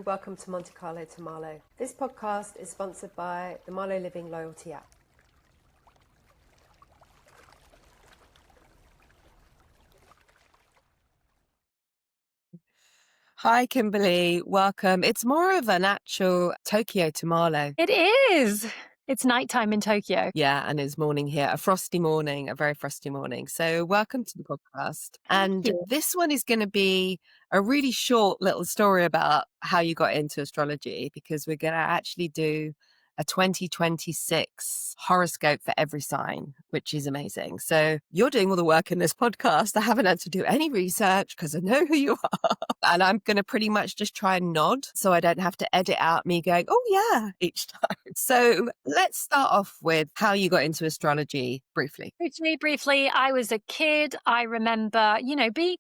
and welcome to Monte Carlo to Marlow. This podcast is sponsored by the Marlow Living Loyalty app. Hi, Kimberly. Welcome. It's more of an actual Tokyo to Marlow. It is. It's nighttime in Tokyo. Yeah, and it's morning here, a frosty morning, a very frosty morning. So welcome to the podcast. Thank you. This one is going to be a really short little story about how you got into astrology, because we're going to actually do a 2026 horoscope for every sign, which is amazing. So you're doing all the work in this podcast. I haven't had to do any research because I know who you are. And I'm going to pretty much just try and nod so I don't have to edit out me going, oh yeah, each time. So let's start off with how you got into astrology briefly. Briefly, I was a kid. I remember,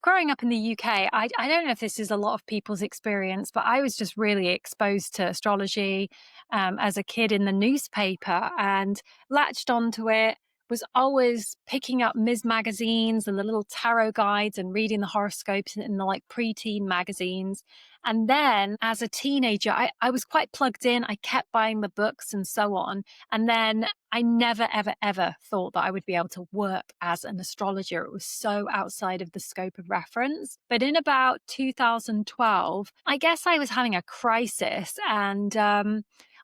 growing up in the UK, I don't know if this is a lot of people's experience, but I was just really exposed to astrology as a kid in the newspaper and latched onto it. Was always picking up Ms. magazines and the little tarot guides and reading the horoscopes in the preteen magazines. And then as a teenager, I was quite plugged in. I kept buying the books and so on. And then I never, ever, ever thought that I would be able to work as an astrologer. It was so outside of the scope of reference. But in about 2012, I guess I was having a crisis, and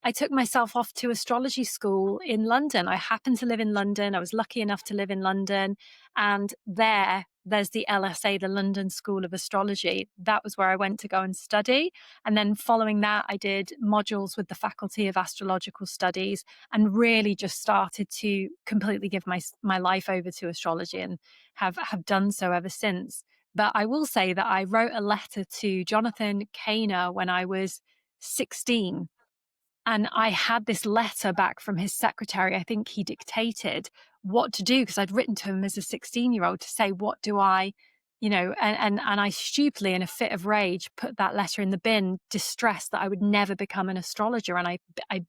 I took myself off to astrology school in London. I happened to live in London. I was lucky enough to live in London. And there's the LSA, the London School of Astrology. That was where I went to go and study. And then following that, I did modules with the Faculty of Astrological Studies and really just started to completely give my life over to astrology and have done so ever since. But I will say that I wrote a letter to Jonathan Kaner when I was 16. And I had this letter back from his secretary. I think he dictated what to do because I'd written to him as a 16-year-old to say, what do I, and I stupidly, in a fit of rage, put that letter in the bin, distressed that I would never become an astrologer. And I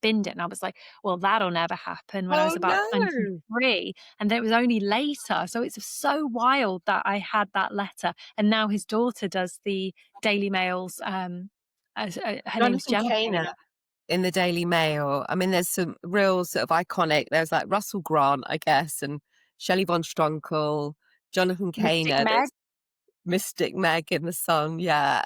binned it. And I was like, well, that'll never happen when I was about 23. And then it was only later. So it's so wild that I had that letter. And now his daughter does the Daily Mail's, her name's Gemini. In the Daily Mail. I mean, there's some real sort of iconic, there's like Russell Grant, I guess, and Shelley von Stronkel, Jonathan Kaner, Mystic Meg in the Sun. Yeah.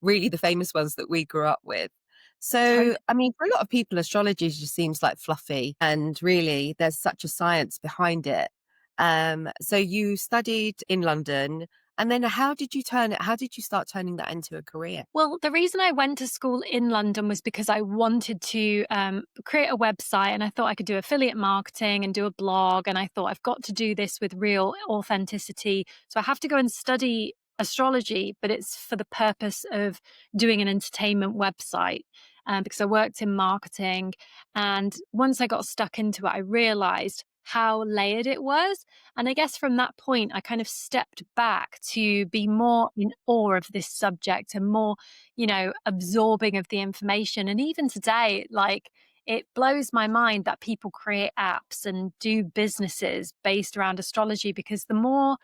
Really the famous ones that we grew up with. So, I mean, for a lot of people, astrology just seems like fluffy, and really there's such a science behind it. So you studied in London. And then how did you start turning that into a career? Well, the reason I went to school in London was because I wanted to create a website, and I thought I could do affiliate marketing and do a blog. And I thought I've got to do this with real authenticity. So I have to go and study astrology, but it's for the purpose of doing an entertainment website. Because I worked in marketing. And once I got stuck into it, I realized how layered it was. And I guess from that point, I kind of stepped back to be more in awe of this subject and more, absorbing of the information. And even today, it blows my mind that people create apps and do businesses based around astrology, because the more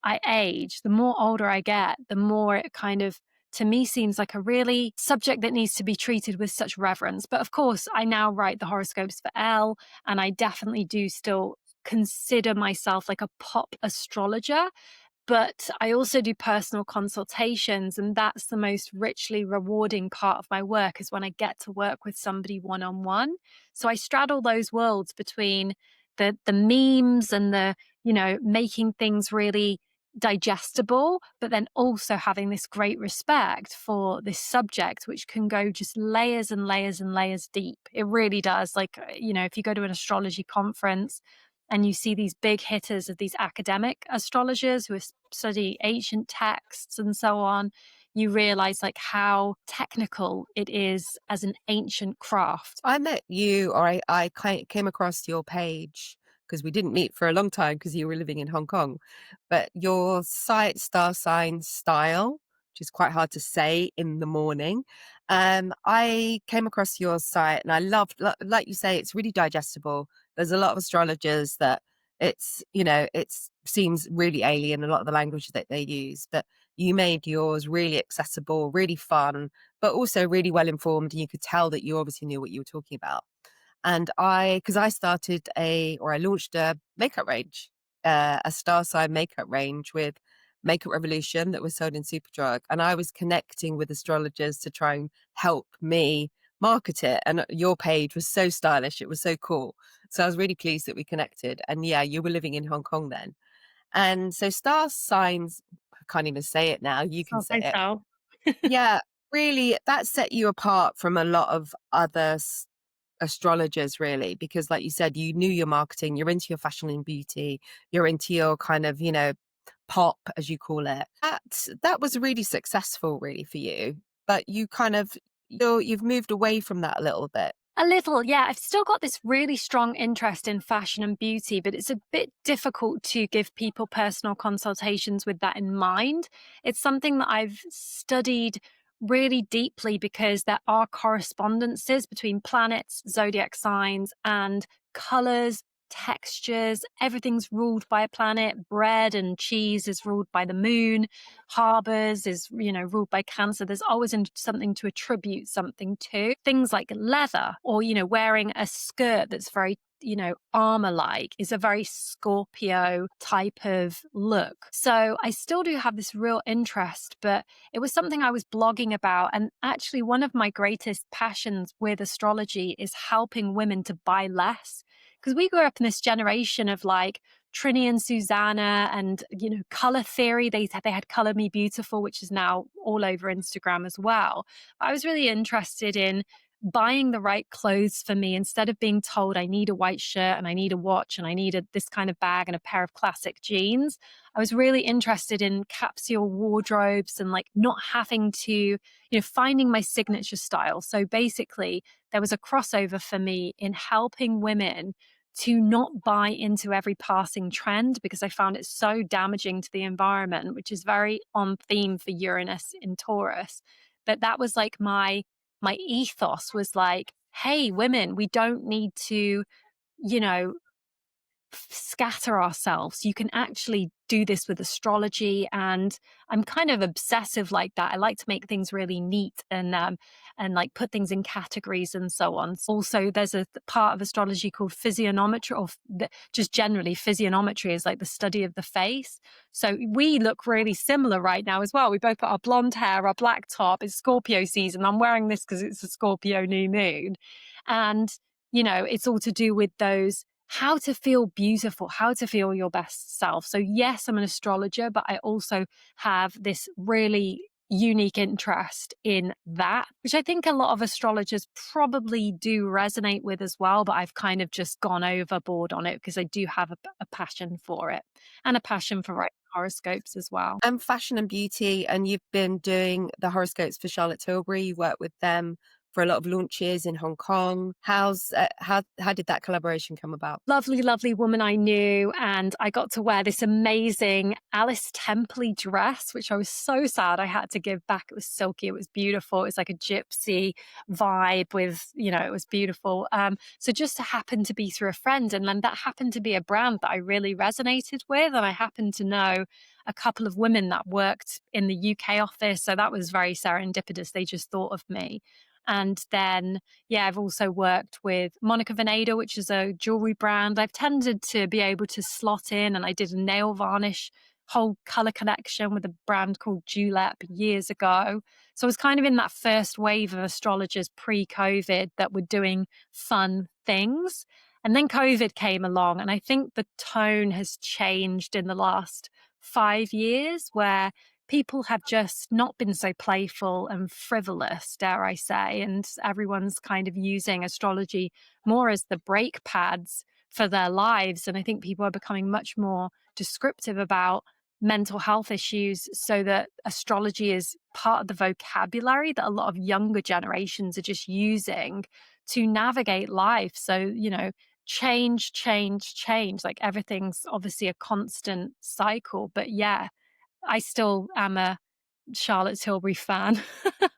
I age, the more older I get, the more it kind of, to me, seems like a really subject that needs to be treated with such reverence. But of course, I now write the horoscopes for Elle, and I definitely do still consider myself like a pop astrologer. But I also do personal consultations, and that's the most richly rewarding part of my work, is when I get to work with somebody one-on-one. So I straddle those worlds between the memes and the, making things really digestible, but then also having this great respect for this subject, which can go just layers and layers and layers deep. It really does. If you go to an astrology conference and you see these big hitters of these academic astrologers who study ancient texts and so on, you realize how technical it is as an ancient craft. I met you, or I came across your page, because we didn't meet for a long time because you were living in Hong Kong, but your site, Star Sign Style, which is quite hard to say in the morning. I came across your site and I loved, like you say, it's really digestible. There's a lot of astrologers that it seems really alien, a lot of the language that they use, but you made yours really accessible, really fun, but also really well informed. And you could tell that you obviously knew what you were talking about. And because I launched a makeup range, a star sign makeup range with Makeup Revolution that was sold in Superdrug. And I was connecting with astrologers to try and help me market it. And your page was so stylish. It was so cool. So I was really pleased that we connected. And yeah, you were living in Hong Kong then. And so star signs, I can't even say it now. You can say it. So. Yeah, really, that set you apart from a lot of other astrologers, really, because like you said, you knew your marketing, you're into your fashion and beauty, you're into your kind of, pop, as you call it. That was really successful, really, for you. But you kind of, you've moved away from that a little bit. A little, yeah. I've still got this really strong interest in fashion and beauty, but it's a bit difficult to give people personal consultations with that in mind. It's something that I've studied really deeply because there are correspondences between planets, zodiac signs, and colors, textures. Everything's ruled by a planet. Bread and cheese is ruled by the moon. Harbors is, ruled by Cancer. There's always something to attribute something to. Things like leather or, wearing a skirt that's very armor like is a very Scorpio type of look. So I still do have this real interest, but it was something I was blogging about. And actually, one of my greatest passions with astrology is helping women to buy less. Because we grew up in this generation of like Trini and Susanna and, color theory. They had Color Me Beautiful, which is now all over Instagram as well. I was really interested in buying the right clothes for me instead of being told I need a white shirt and I need a watch and I need this kind of bag and a pair of classic jeans. I was really interested in capsule wardrobes and like not having to, finding my signature style. So basically, there was a crossover for me in helping women to not buy into every passing trend because I found it so damaging to the environment, which is very on theme for Uranus in Taurus. But that was like my ethos was like, hey, women, we don't need to, scatter ourselves. You can actually do this with astrology, and I'm kind of obsessive like that. I like to make things really neat and like put things in categories and so on. Also, there's a part of astrology called physiognometry, or just generally physiognometry is like the study of the face. So we look really similar right now as well. We both got our blonde hair, our black top. It's Scorpio season. I'm wearing this because it's a Scorpio new moon, and it's all to do with those. How to feel beautiful, how to feel your best self. So yes, I'm an astrologer, but I also have this really unique interest in that, which I think a lot of astrologers probably do resonate with as well, but I've kind of just gone overboard on it because I do have a passion for it and a passion for writing horoscopes as well. And fashion and beauty, and you've been doing the horoscopes for Charlotte Tilbury. You work with them for a lot of launches in Hong Kong. How did that collaboration come about? Lovely, lovely woman I knew, and I got to wear this amazing Alice Templey dress, which I was so sad I had to give back. It was silky, it was beautiful. It was like a gypsy vibe with, it was beautiful. So just to happen to be through a friend, and then that happened to be a brand that I really resonated with, and I happened to know a couple of women that worked in the UK office, so that was very serendipitous. They just thought of me. And then, I've also worked with Monica Venado, which is a jewelry brand. I've tended to be able to slot in, and I did a nail varnish whole color connection with a brand called Julep years ago. So I was kind of in that first wave of astrologers pre-COVID that were doing fun things. And then COVID came along, and I think the tone has changed in the last 5 years, where people have just not been so playful and frivolous, dare I say, and everyone's kind of using astrology more as the brake pads for their lives. And I think people are becoming much more descriptive about mental health issues, so that astrology is part of the vocabulary that a lot of younger generations are just using to navigate life. So, change, like everything's obviously a constant cycle, but I still am a Charlotte Tilbury fan.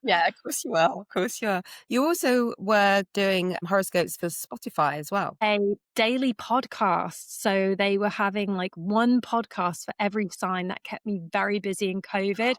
Yeah, of course you are. Of course you are. You also were doing horoscopes for Spotify as well. A daily podcast. So they were having like one podcast for every sign. That kept me very busy in COVID.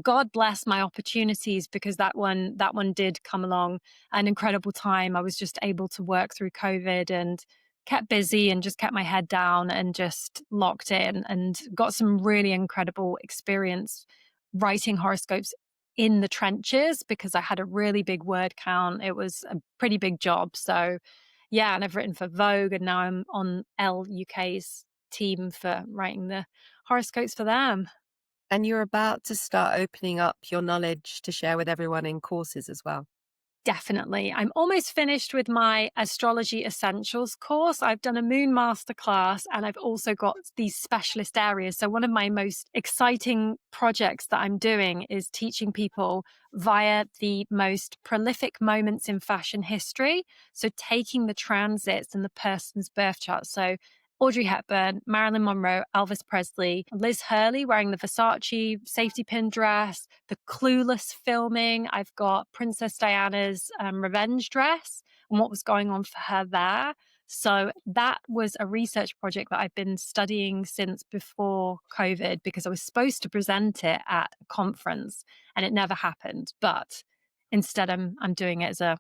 God bless my opportunities, because that one did come along an incredible time. I was just able to work through COVID and kept busy and just kept my head down and just locked in, and got some really incredible experience writing horoscopes in the trenches, because I had a really big word count. It was a pretty big job. So yeah, and I've written for Vogue, and now I'm on Elle UK's team for writing the horoscopes for them. And you're about to start opening up your knowledge to share with everyone in courses as well. Definitely. I'm almost finished with my Astrology Essentials course. I've done a Moon Masterclass, and I've also got these specialist areas. So one of my most exciting projects that I'm doing is teaching people via the most prolific moments in fashion history. So taking the transits and the person's birth chart. So Audrey Hepburn, Marilyn Monroe, Elvis Presley, Liz Hurley wearing the Versace safety pin dress, the Clueless filming. I've got Princess Diana's revenge dress and what was going on for her there. So that was a research project that I've been studying since before COVID, because I was supposed to present it at a conference and it never happened. But instead, I'm doing it as a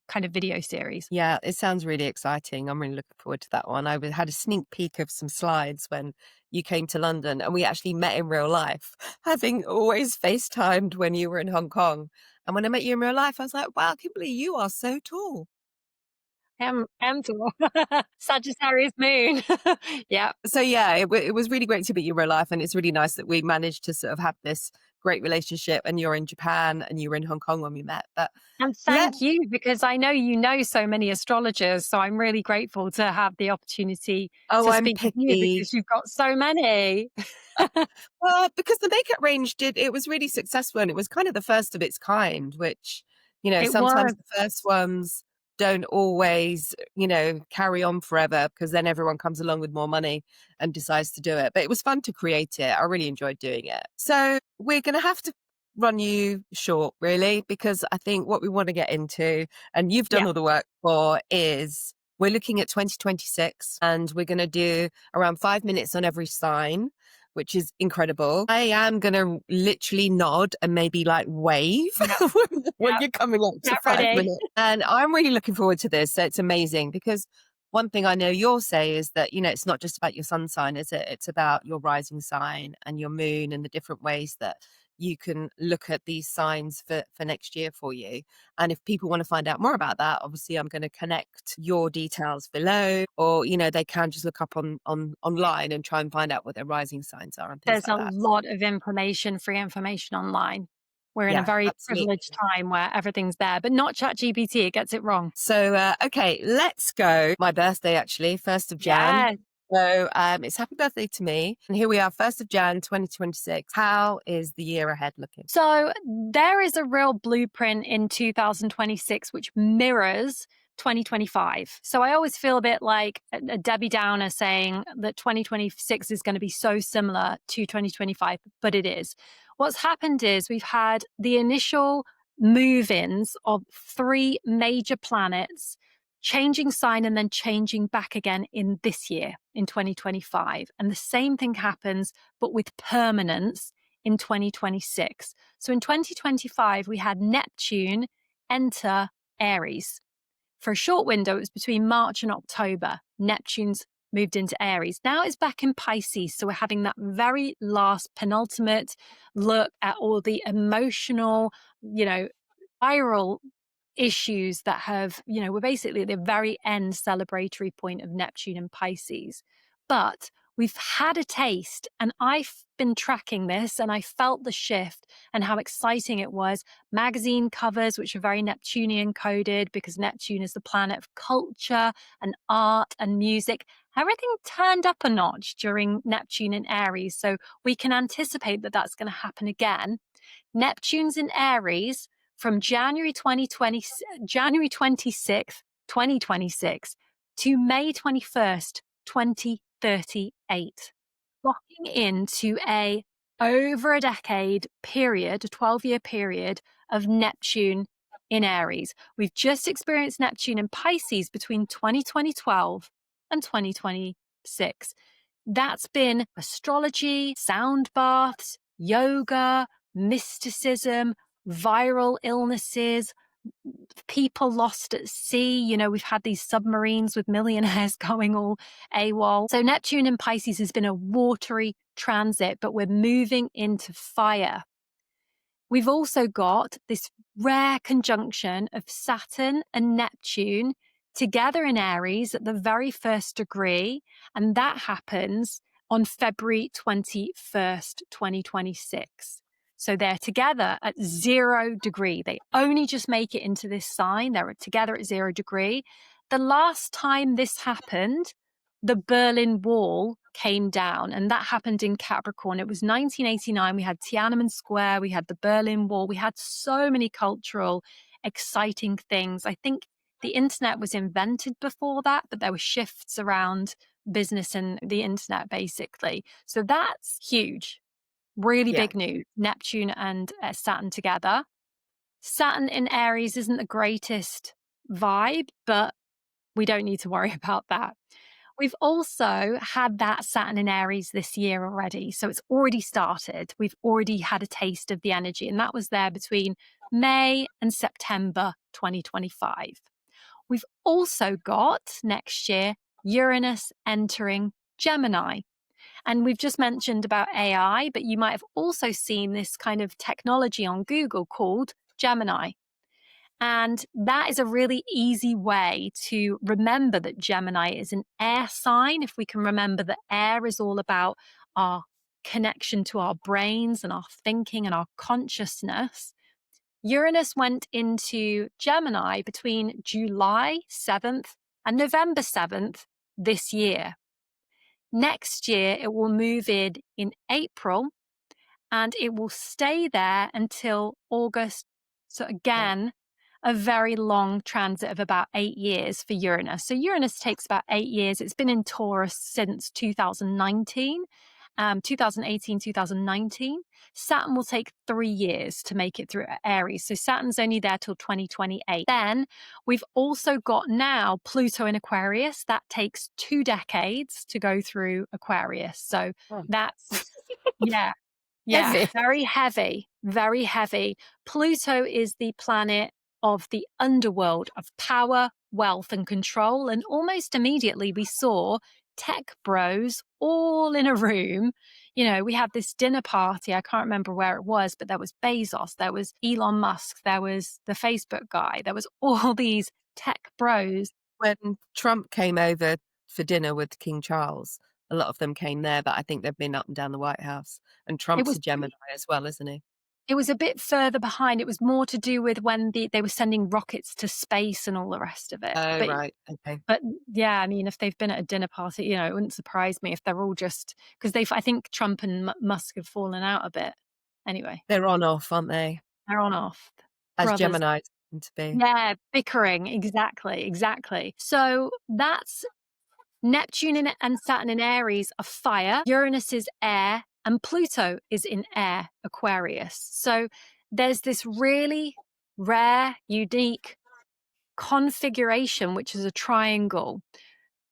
kind of video series. Yeah, it sounds really exciting. I'm really looking forward to that one. Had a sneak peek of some slides when you came to London, and we actually met in real life, having always FaceTimed when you were in Hong Kong. And when I met you in real life, I was like, wow, Kimberly, you are so tall. Am tall. Sagittarius moon. Yeah. So yeah, it was really great to meet you in real life, and it's really nice that we managed to sort of have this great relationship, and you're in Japan and you were in Hong Kong when we met. But And thank you, because I know you know so many astrologers. So I'm really grateful to have the opportunity oh, to I'm speak with you, picky. because you've got so many. Well, because the makeup range it was really successful, and it was kind of the first of its kind, which, It sometimes was. the first ones don't always, carry on forever, because then everyone comes along with more money and decides to do it. But it was fun to create it. I really enjoyed doing it. So we're going to have to run you short, really, because I think what we want to get into, and you've done Yeah. all the work for, is we're looking at 2026, and we're going to do around 5 minutes on every sign, which is incredible. I am going to literally nod and maybe like wave when you're coming up to Get 5 ready. minutes. And I'm really looking forward to this. So it's amazing, because one thing I know you'll say is that, it's not just about your sun sign, is it? It's about your rising sign and your moon, and the different ways that you can look at these signs for next year for you. And if people want to find out more about that, obviously I'm going to connect your details below, or, they can just look up online and try and find out what their rising signs are and things There's like a that. lot of free information online. We're in a Yeah, very absolutely. privileged time where everything's there, but not ChatGPT. It gets it wrong. So, okay, let's go. My birthday, actually, 1st of Jan. Yes. So it's happy birthday to me. And here we are, 1st of Jan, 2026. How is the year ahead looking? So there is a real blueprint in 2026 which mirrors 2025. So I always feel a bit like a Debbie Downer saying that 2026 is going to be so similar to 2025, but it is. What's happened is we've had the initial move-ins of 3 major planets changing sign and then changing back again in this year, in 2025. And the same thing happens, but with permanence in 2026. So in 2025, we had Neptune enter Aries. For a short window, it was between March and October. Neptune's moved into Aries. Now it's back in Pisces. So we're having that very last penultimate look at all the emotional, viral issues that have, we're basically at the very end celebratory point of Neptune and Pisces. But we've had a taste, and I've been tracking this, and I felt the shift and how exciting it was. Magazine covers, which are very Neptunian coded, because Neptune is the planet of culture and art and music. Everything turned up a notch during Neptune in Aries. So we can anticipate that that's going to happen again. Neptune's in Aries from January 26th, 2026 to May 21st, 2038, locking into a over a decade period, a 12-year period of Neptune in Aries. We've just experienced Neptune in Pisces between 2012 and 2026. That's been astrology, sound baths, yoga, mysticism, viral illnesses, people lost at sea. You know, we've had these submarines with millionaires going all AWOL. So Neptune in Pisces has been a watery transit, but we're moving into fire. We've also got this rare conjunction of Saturn and Neptune together in Aries at the very first degree, and that happens on February 21st, 2026. So they're together at 0 degree. They only just make it into this sign. They're together at 0 degree. The last time this happened, the Berlin Wall came down, and that happened in Capricorn. It was 1989. We had Tiananmen Square, we had the Berlin Wall, we had so many cultural, exciting things. I think the internet was invented before that, but there were shifts around business and the internet, basically. So that's huge. Really big news. Neptune and Saturn together. Saturn in Aries isn't the greatest vibe, but we don't need to worry about that. We've also had that Saturn in Aries this year already. So it's already started. We've already had a taste of the energy, and that was there between May and September 2025. We've also got next year Uranus entering Gemini. And we've just mentioned about AI, but you might have also seen this kind of technology on Google called Gemini. And that is a really easy way to remember that Gemini is an air sign. If we can remember that air is all about our connection to our brains and our thinking and our consciousness. Uranus went into Gemini between July 7th and November 7th this year. Next year, it will move in April, and it will stay there until August. So again, a very long transit of about 8 years for Uranus. So Uranus takes about 8 years. It's been in Taurus since 2019, 2018, 2019. Saturn will take 3 years to make it through Aries. So Saturn's only there till 2028. Then we've also got now Pluto in Aquarius. That takes 2 decades to go through Aquarius. So that's, yeah, Heavy. very heavy, very heavy. Pluto is the planet of the underworld of power, wealth, and control. And almost immediately we saw tech bros all in a room. You know, we had this dinner party. I can't remember where it was, but there was Bezos, there was Elon Musk, there was the Facebook guy, there was all these tech bros. When Trump came over for dinner with King Charles, a lot of them came there, but I think they've been up and down the White House. And Trump's a Gemini as well, isn't he? It was a bit further behind. It was more to do with when they were sending rockets to space and all the rest of it. Oh, right. Okay. But yeah, I mean, if they've been at a dinner party, you know, it wouldn't surprise me if they're all just, because I think Trump and Musk have fallen out a bit. Anyway. They're on off, aren't they? They're on off. As Brothers. Gemini tend to be. Yeah, bickering. Exactly. So that's Neptune and Saturn in Aries are fire. Uranus is air. And Pluto is in air, Aquarius. So there's this really rare, unique configuration, which is a triangle.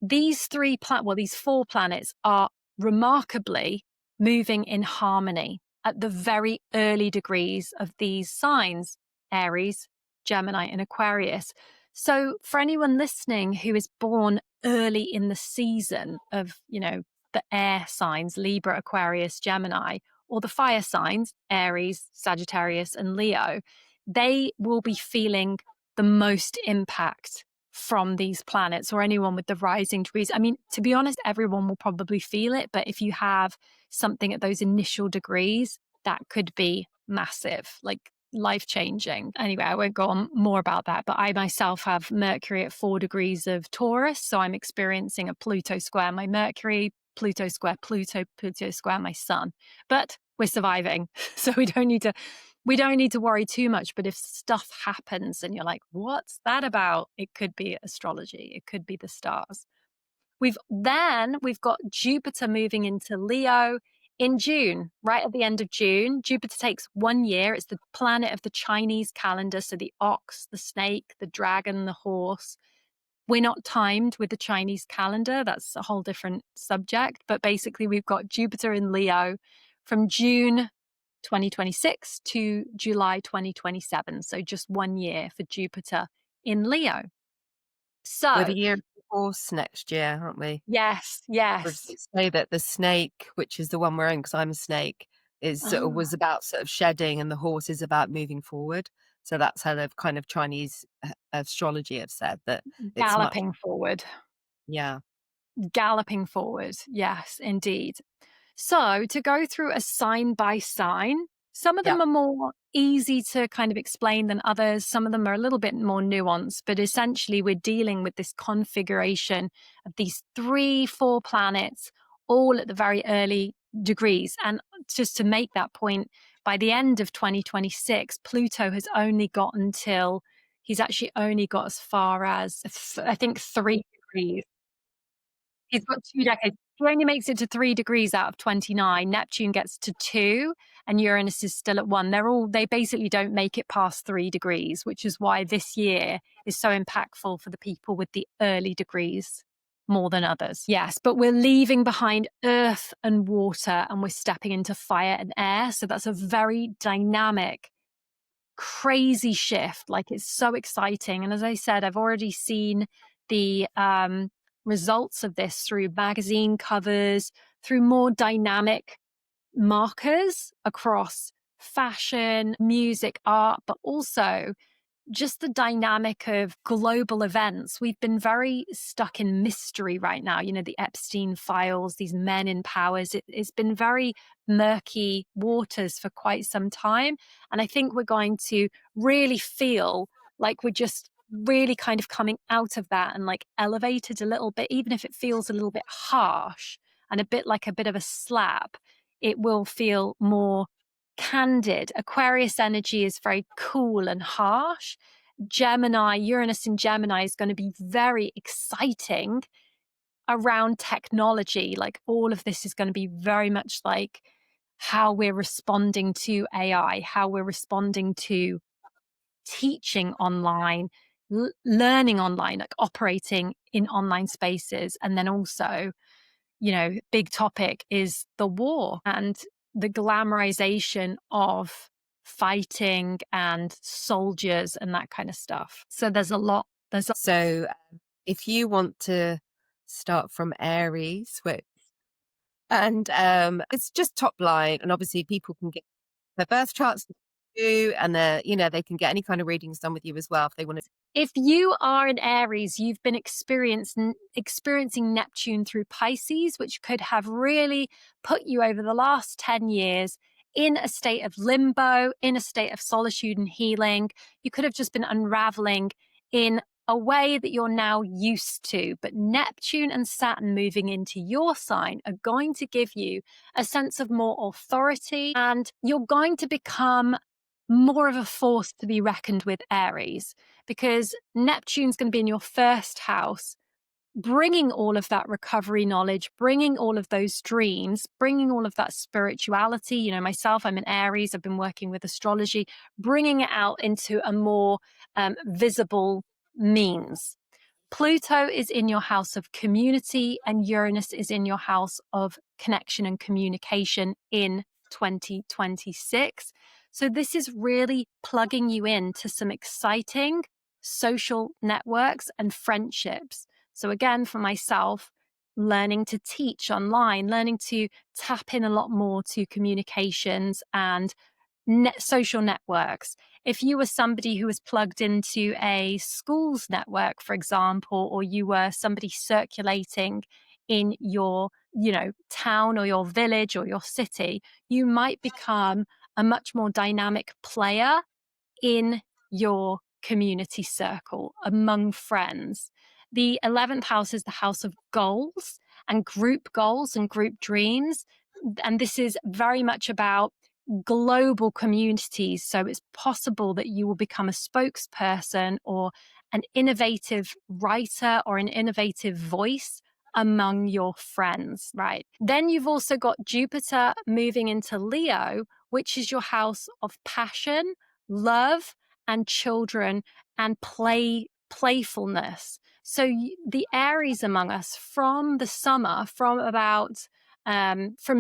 These these 4 planets are remarkably moving in harmony at the very early degrees of these signs, Aries, Gemini, and Aquarius. So for anyone listening who is born early in the season of, you know, the air signs, Libra, Aquarius, Gemini, or the fire signs, Aries, Sagittarius, and Leo, they will be feeling the most impact from these planets, or anyone with the rising degrees. I mean, to be honest, everyone will probably feel it, but if you have something at those initial degrees, that could be massive, like life-changing. Anyway, I won't go on more about that, but I myself have Mercury at 4 degrees of Taurus, so I'm experiencing a Pluto square my Mercury, Pluto square Pluto, Pluto square my Sun. But we're surviving, so we don't need to worry too much. But if stuff happens and you're like, what's that about? It could be astrology. It could be the stars. We've got Jupiter moving into Leo In June, right at the end of June, Jupiter takes 1 year. It's the planet of the Chinese calendar. So the ox, the snake, the dragon, the horse. We're not timed with the Chinese calendar. That's a whole different subject. But basically, we've got Jupiter in Leo from June 2026 to July 2027. So just 1 year for Jupiter in Leo. We're So the year of the horse next year, aren't we? yes. Say that the snake, which is the one we're in, because I'm a snake, is sort of, was about sort of shedding, and the horse is about moving forward. So that's how the kind of Chinese astrology have said that it's Galloping forward. Yeah. Galloping forward. Yes, indeed. So to go through a sign by sign, some of them are more easy to kind of explain than others. Some of them are a little bit more nuanced, but essentially we're dealing with this configuration of these 3-4 planets, all at the very early degrees. And just to make that point, by the end of 2026, Pluto has only got until, he's actually only got as far as, I think, 3 degrees. He's got 2 decades. He only makes it to 3 degrees out of 29. Neptune gets to 2, and Uranus is still at 1. They basically don't make it past 3 degrees, which is why this year is so impactful for the people with the early degrees more than others. Yes, but we're leaving behind earth and water, and we're stepping into fire and air. So that's a very dynamic, crazy shift. Like, it's so exciting. And as I said, I've already seen the results of this through magazine covers, through more dynamic markers across fashion, music, art, but also just the dynamic of global events. We've been very stuck in mystery right now. You know, the Epstein files, these men in powers. It's been very murky waters for quite some time. And I think we're going to really feel like we're just really kind of coming out of that and like elevated a little bit, even if it feels a little bit harsh and a bit like a bit of a slap, it will feel more candid. Aquarius energy is very cool and harsh. Gemini, Uranus in Gemini is going to be very exciting around technology. Like, all of this is going to be very much like how we're responding to AI, how we're responding to teaching online, learning online, like operating in online spaces. And then also, you know, big topic is the war and the glamorization of fighting and soldiers and that kind of stuff. So there's a lot. So if you want to start from Aries, and it's just top line, and obviously people can get their birth charts too, and they can get any kind of readings done with you as well if they want to. If you are in Aries, you've been experiencing Neptune through Pisces, which could have really put you over the last 10 years in a state of limbo, in a state of solitude and healing. You could have just been unraveling in a way that you're now used to. But Neptune and Saturn moving into your sign are going to give you a sense of more authority, and you're going to become more of a force to be reckoned with, Aries, because Neptune's going to be in your first house, bringing all of that recovery knowledge, bringing all of those dreams, bringing all of that spirituality. You know, myself, I'm an Aries. I've been working with astrology, bringing it out into a more visible means. Pluto is in your house of community, and Uranus is in your house of connection and communication in 2026. So this is really plugging you into some exciting social networks and friendships. So again, for myself, learning to teach online, learning to tap in a lot more to communications and social networks. If you were somebody who was plugged into a schools network, for example, or you were somebody circulating in your, town or your village or your city, you might become a much more dynamic player in your community circle among friends. The 11th house is the house of goals and group dreams. And this is very much about global communities. So it's possible that you will become a spokesperson or an innovative writer or an innovative voice among your friends, right? Then you've also got Jupiter moving into Leo, which is your house of passion, love, and children, and playfulness. So the Aries among us from the summer, from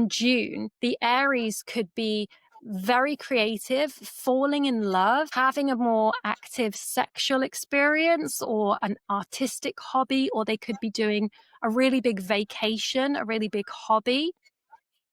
June, the Aries could be very creative, falling in love, having a more active sexual experience or an artistic hobby, or they could be doing a really big vacation, a really big hobby.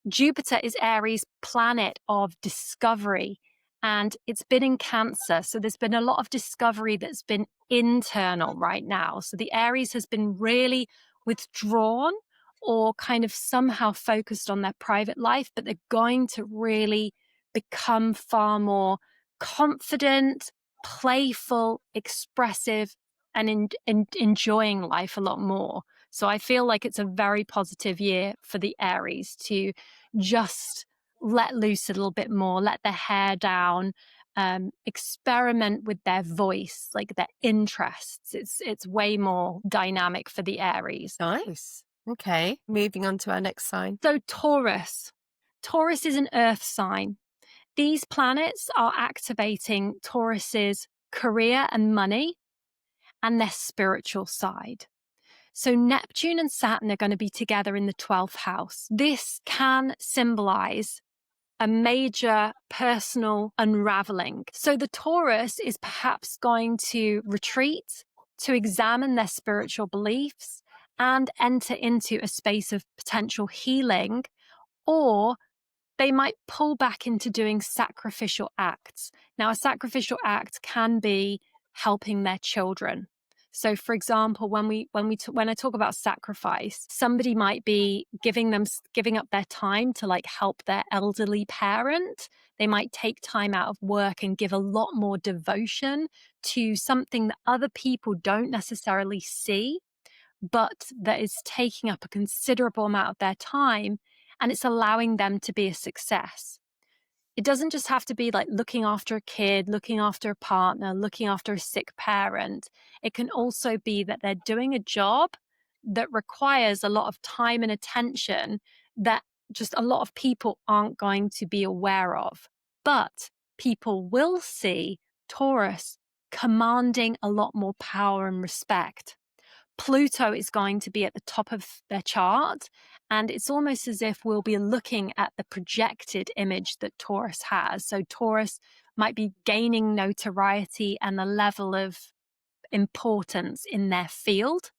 Jupiter is Aries' planet of discovery, and it's been in Cancer. So there's been a lot of discovery that's been internal right now. So the Aries has been really withdrawn or kind of somehow focused on their private life, but they're going to really become far more confident, playful, expressive, and enjoying life a lot more. So I feel like it's a very positive year for the Aries to just let loose a little bit more, let their hair down, experiment with their voice, like their interests. It's way more dynamic for the Aries. Nice. Okay, moving on to our next sign. So Taurus. Taurus is an earth sign. These planets are activating Taurus's career and money and their spiritual side. So Neptune and Saturn are going to be together in the 12th house. This can symbolize a major personal unraveling. So the Taurus is perhaps going to retreat, to examine their spiritual beliefs and enter into a space of potential healing, or they might pull back into doing sacrificial acts. Now, a sacrificial act can be helping their children. So, for example, when I talk about sacrifice, somebody might be giving up their time to like help their elderly parent. They might take time out of work and give a lot more devotion to something that other people don't necessarily see, but that is taking up a considerable amount of their time, and it's allowing them to be a success. It doesn't just have to be like looking after a kid, looking after a partner, looking after a sick parent. It can also be that they're doing a job that requires a lot of time and attention that just a lot of people aren't going to be aware of. But people will see Taurus commanding a lot more power and respect. Pluto is going to be at the top of their chart, and it's almost as if we'll be looking at the projected image that Taurus has. So Taurus might be gaining notoriety and a level of importance in their field,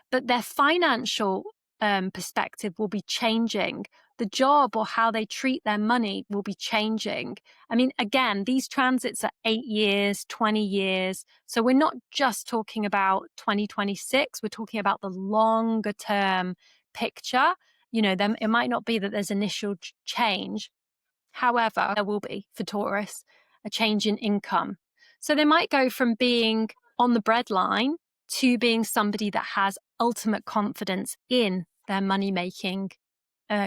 but their financial perspective will be changing. The job or how they treat their money will be changing. I mean, again, these transits are 8 years, 20 years. So we're not just talking about 2026. We're talking about the longer term picture. You know, it might not be that there's initial change. However, there will be for Taurus a change in income. So they might go from being on the breadline to being somebody that has ultimate confidence in their money-making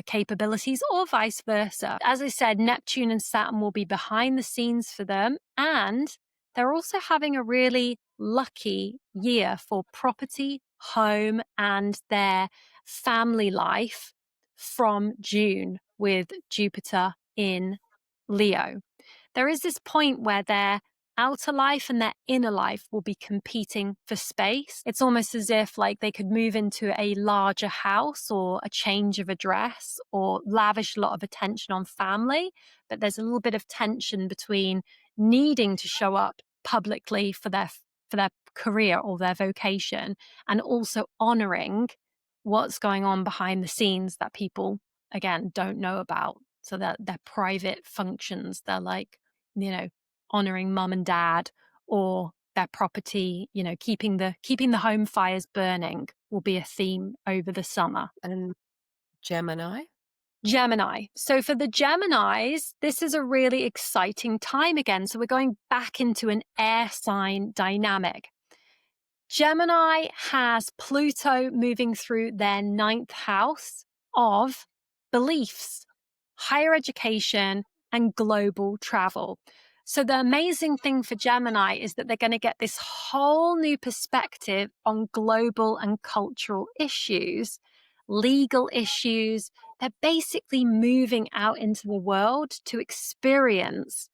capabilities, or vice versa. As I said, Neptune and Saturn will be behind the scenes for them, and they're also having a really lucky year for property, home, and their family life from June with Jupiter in Leo. There is this point where their outer life and their inner life will be competing for space. It's almost as if like they could move into a larger house or a change of address or lavish a lot of attention on family, but there's a little bit of tension between needing to show up publicly for their career or their vocation, and also honoring what's going on behind the scenes that people, again, don't know about. So that their private functions, they're like, you know, honoring mum and dad, or their property, you know, keeping the home fires burning will be a theme over the summer. And Gemini? Gemini. So for the Geminis, this is a really exciting time again. So we're going back into an air sign dynamic. Gemini has Pluto moving through their 9th house of beliefs, higher education, and global travel. So the amazing thing for Gemini is that they're going to get this whole new perspective on global and cultural issues, legal issues. They're basically moving out into the world to experience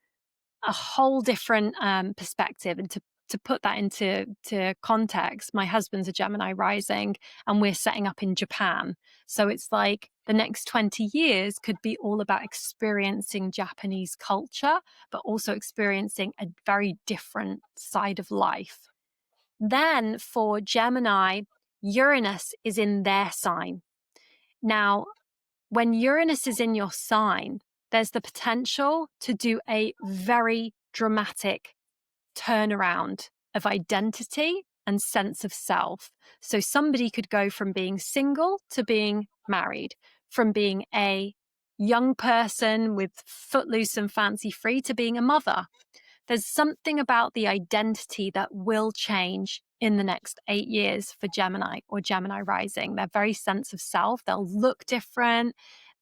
a whole different perspective. And to put that into context, my husband's a Gemini rising and we're setting up in Japan. So it's like the next 20 years could be all about experiencing Japanese culture, but also experiencing a very different side of life. Then for Gemini, Uranus is in their sign. Now, when Uranus is in your sign, there's the potential to do a very dramatic turnaround of identity and sense of self. So somebody could go from being single to being married, from being a young person with footloose and fancy free to being a mother. There's something about the identity that will change in the next 8 years for Gemini or Gemini rising. Their very sense of self, they'll look different.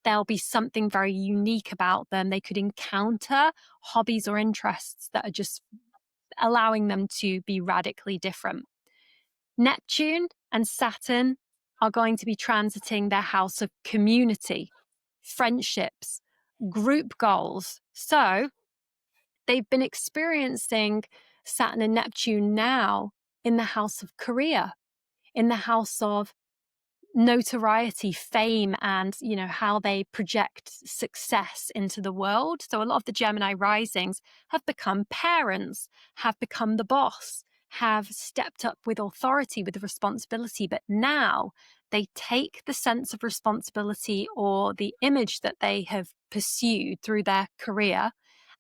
There'll be something very unique about them. They could encounter hobbies or interests that are just allowing them to be radically different. Neptune and Saturn are going to be transiting their house of community, friendships, group goals. So they've been experiencing Saturn and Neptune now in the house of career, in the house of notoriety, fame, and how they project success into the world. So a lot of the Gemini risings have become parents, have become the boss, have stepped up with authority, with the responsibility, but now they take the sense of responsibility or the image that they have pursued through their career,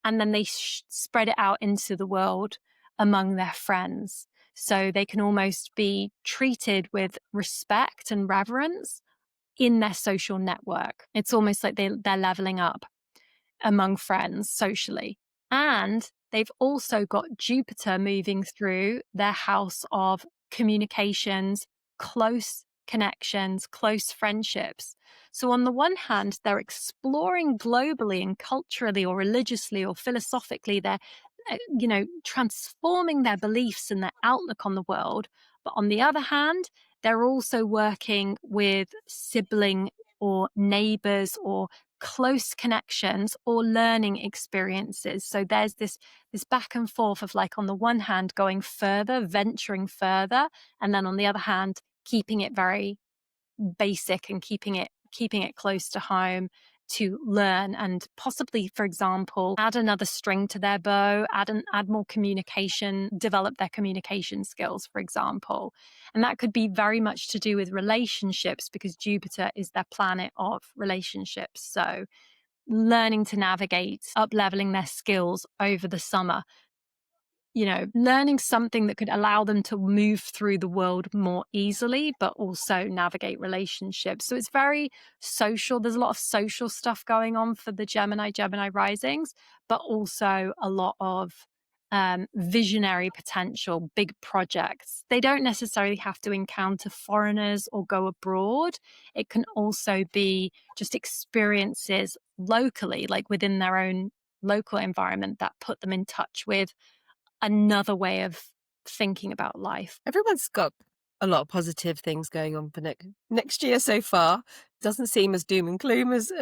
and then they spread it out into the world among their friends. So they can almost be treated with respect and reverence in their social network. It's almost like they're leveling up among friends socially. And they've also got Jupiter moving through their house of communications, close connections, close friendships. So on the one hand, they're exploring globally and culturally or religiously or philosophically. They're transforming their beliefs and their outlook on the world. But on the other hand, they're also working with sibling or neighbors or close connections or learning experiences. So there's this back and forth of, like, on the one hand, going further, venturing further, and then on the other hand, keeping it very basic and keeping it close to home to learn and possibly, for example, add another string to their bow, add more communication, develop their communication skills, for example. And that could be very much to do with relationships, because Jupiter is their planet of relationships. So learning to navigate, up-leveling their skills over the summer, learning something that could allow them to move through the world more easily, but also navigate relationships. So it's very social. There's a lot of social stuff going on for the Gemini risings, but also a lot of visionary potential, big projects. They don't necessarily have to encounter foreigners or go abroad. It can also be just experiences locally, like within their own local environment, that put them in touch with another way of thinking about life. Everyone's got a lot of positive things going on for next year so far. Doesn't seem as doom and gloom as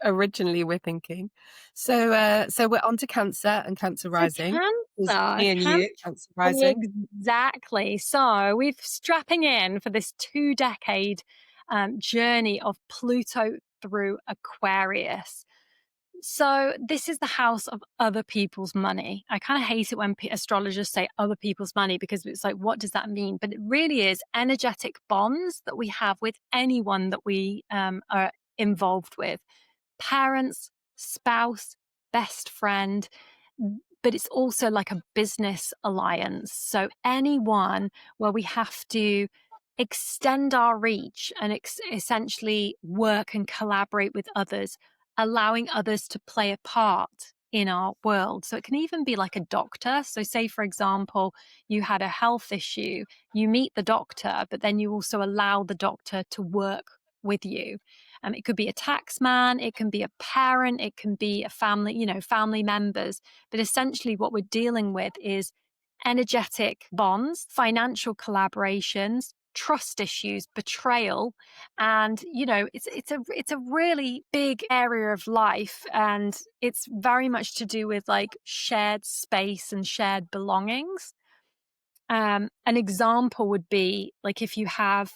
originally we're thinking. So we're on to Cancer and Cancer rising. Me and you, Cancer rising. Exactly. So we're strapping in for this 2-decade journey of Pluto through Aquarius. So this is the house of other people's money. I kind of hate it when astrologers say other people's money, because it's like, what does that mean? But it really is energetic bonds that we have with anyone that we are involved with. Parents, spouse, best friend. But it's also like a business alliance. So anyone where we have to extend our reach and essentially work and collaborate with others, allowing others to play a part in our world. So it can even be like a doctor. So say, for example, you had a health issue, you meet the doctor, but then you also allow the doctor to work with you. It could be a taxman, it can be a parent, it can be a family, family members. But essentially what we're dealing with is energetic bonds, financial collaborations, trust issues, betrayal, and it's a really big area of life, and it's very much to do with like shared space and shared belongings. An example would be like if you have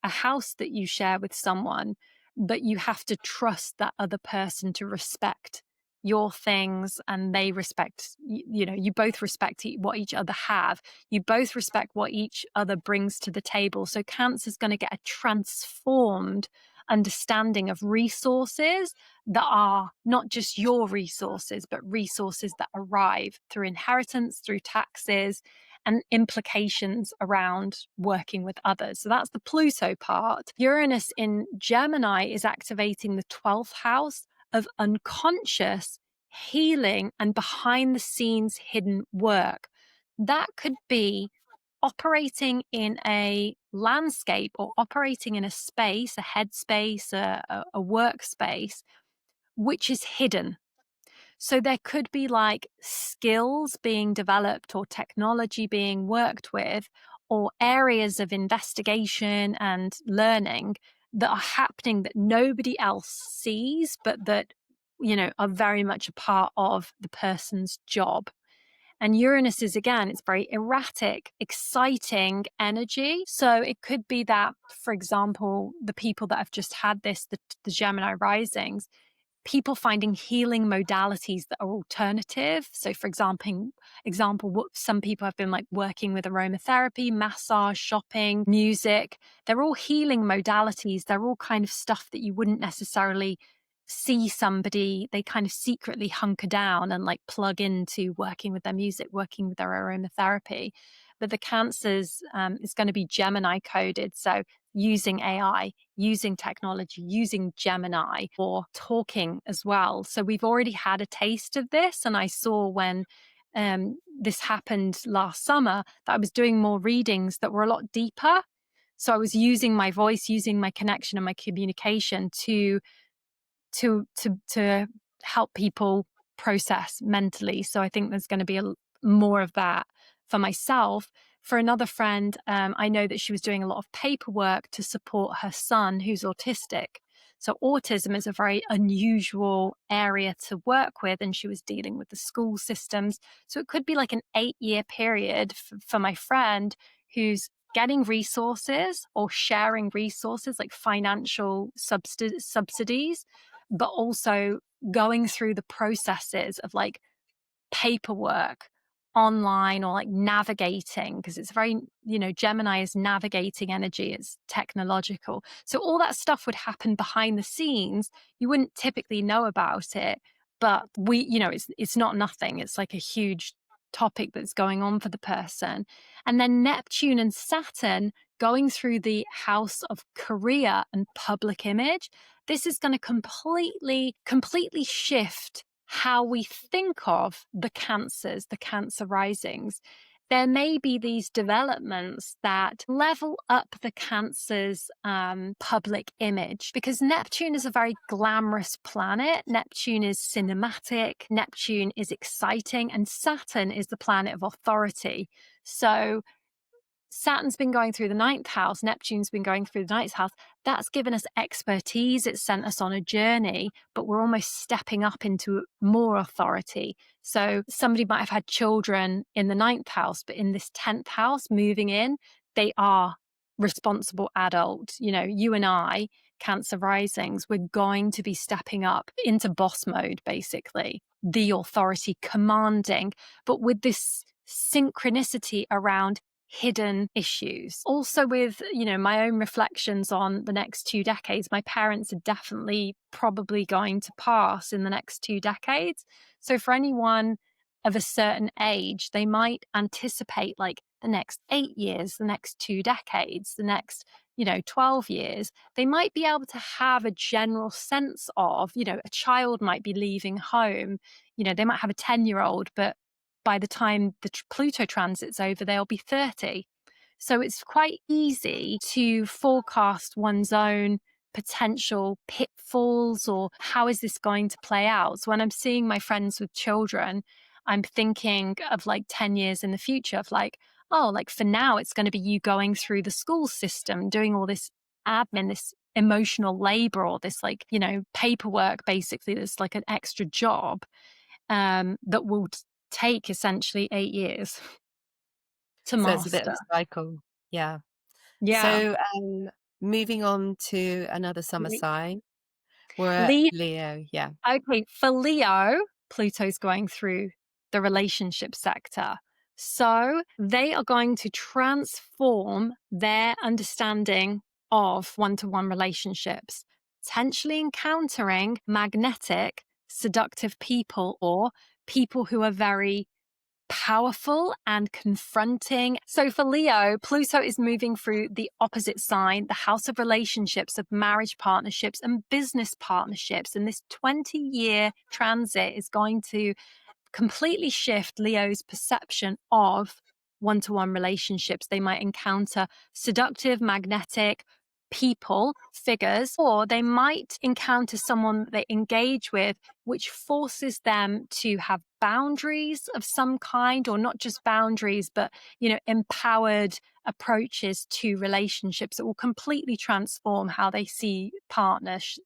a house that you share with someone, but you have to trust that other person to respect your things, and they respect, you both respect what each other have. You both respect what each other brings to the table. So Cancer is going to get a transformed understanding of resources that are not just your resources, but resources that arrive through inheritance, through taxes, and implications around working with others. So that's the Pluto part. Uranus in Gemini is activating the 12th house of unconscious healing and behind the scenes hidden work. That could be operating in a landscape or operating in a space, a headspace, a workspace, which is hidden. So there could be like skills being developed or technology being worked with, or areas of investigation and learning that are happening that nobody else sees, but that, are very much a part of the person's job. And Uranus is, again, it's very erratic, exciting energy. So it could be that, for example, the people that have just had this, the Gemini risings, people finding healing modalities that are alternative. So for example, what some people have been like working with aromatherapy, massage, shopping, music. They're all healing modalities. They're all kind of stuff that you wouldn't necessarily see somebody, they kind of secretly hunker down and like plug into working with their music, working with their aromatherapy. But the Cancers is going to be Gemini coded. So using AI, using technology, using Gemini for talking as well. So we've already had a taste of this. And I saw when this happened last summer that I was doing more readings that were a lot deeper. So I was using my voice, using my connection and my communication to help people process mentally. So I think there's going to be more of that for myself. For another friend, I know that she was doing a lot of paperwork to support her son who's autistic. So autism is a very unusual area to work with, and she was dealing with the school systems. So it could be like an 8-year period for my friend who's getting resources or sharing resources like financial subsidies, but also going through the processes of like paperwork online or like navigating, because it's very, Gemini is navigating energy, it's technological. So all that stuff would happen behind the scenes. You wouldn't typically know about it, but it's not nothing. It's like a huge topic that's going on for the person. And then Neptune and Saturn going through the house of career and public image. This is going to completely shift how we think of the Cancers, the Cancer risings. There may be these developments that level up the Cancer's public image, because Neptune is a very glamorous planet. Neptune is cinematic, Neptune is exciting, and Saturn is the planet of authority. So Saturn's been going through the 9th house, Neptune's been going through the 9th house. That's given us expertise, it's sent us on a journey, but we're almost stepping up into more authority. So somebody might have had children in the 9th house, but in this 10th house moving in, they are responsible adult. You and I, Cancer risings, we're going to be stepping up into boss mode, basically, the authority commanding, but with this synchronicity around hidden issues. Also with, my own reflections on the next 2 decades, my parents are definitely probably going to pass in the next 2 decades. So for anyone of a certain age, they might anticipate like the next 8 years, the next 2 decades, the next 12 years. They might be able to have a general sense of, a child might be leaving home, they might have a 10-year-old, but by the time the Pluto transit's over, they'll be 30. So it's quite easy to forecast one's own potential pitfalls, or how is this going to play out? So when I'm seeing my friends with children, I'm thinking of like 10 years in the future of like, oh, like for now, it's going to be you going through the school system, doing all this admin, this emotional labor, or this like, you know, paperwork, basically, that's like an extra job that will take essentially 8 years to So it's a bit of master. a cycle. Yeah. Yeah. So moving on to another summer sign. We're at Leo. Leo. Yeah. Okay, for Leo, Pluto's going through the relationship sector. So they are going to transform their understanding of one-to-one relationships, potentially encountering magnetic, seductive people, or people who are very powerful and confronting. So for Leo, Pluto is moving through the opposite sign, the house of relationships, of marriage partnerships and business partnerships. And this 20-year transit is going to completely shift Leo's perception of one-to-one relationships. They might encounter seductive, magnetic people, figures, or they might encounter someone they engage with, which forces them to have boundaries of some kind, or not just boundaries, but, you know, empowered approaches to relationships that will completely transform how they see partners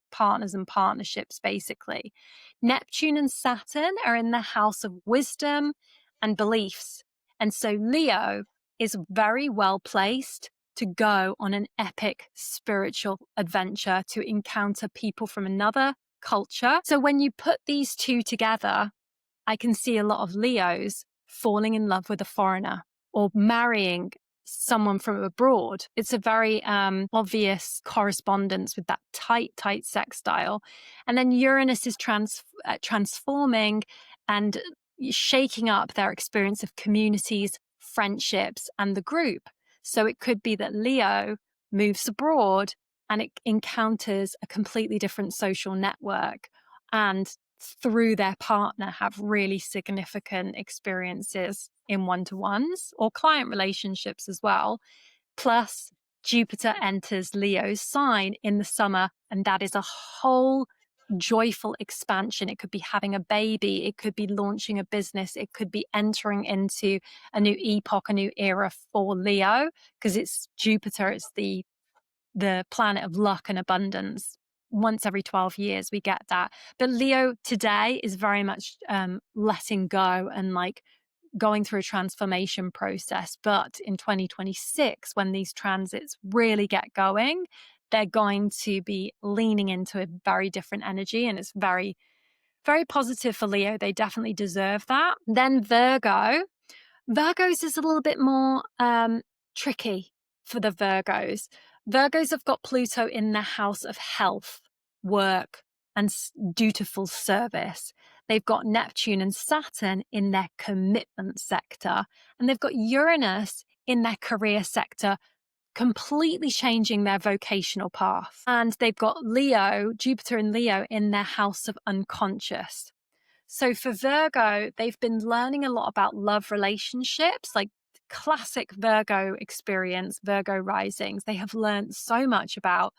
and partnerships, basically. Neptune and Saturn are in the house of wisdom and beliefs. And so Leo is very well placed to go on an epic spiritual adventure, to encounter people from another culture. So when you put these two together, I can see a lot of Leos falling in love with a foreigner or marrying someone from abroad. It's a very obvious correspondence with that tight sextile. And then Uranus is transforming and shaking up their experience of communities, friendships, and the group. So it could be that Leo moves abroad and it encounters a completely different social network, and through their partner have really significant experiences in one-to-ones or client relationships as well. Plus, Jupiter enters Leo's sign in the summer, and that is a whole joyful expansion. It could be having a baby, it could be launching a business, it could be entering into a new epoch, a new era for Leo, because it's Jupiter, it's the planet of luck and abundance. Once every 12 years we get that. But Leo today is very much letting go and like going through a transformation process. But in 2026, when these transits really get going, they're going to be leaning into a very different energy, and it's very, very positive for Leo. They definitely deserve that. Then Virgos is a little bit more tricky for the Virgos. Virgos have got Pluto in the house of health, work, and dutiful service. They've got Neptune and Saturn in their commitment sector, and they've got Uranus in their career sector, completely changing their vocational path. And they've got Leo, Jupiter and Leo in their house of unconscious. So for Virgo, they've been learning a lot about love relationships, like classic Virgo experience, Virgo risings. They have learned so much about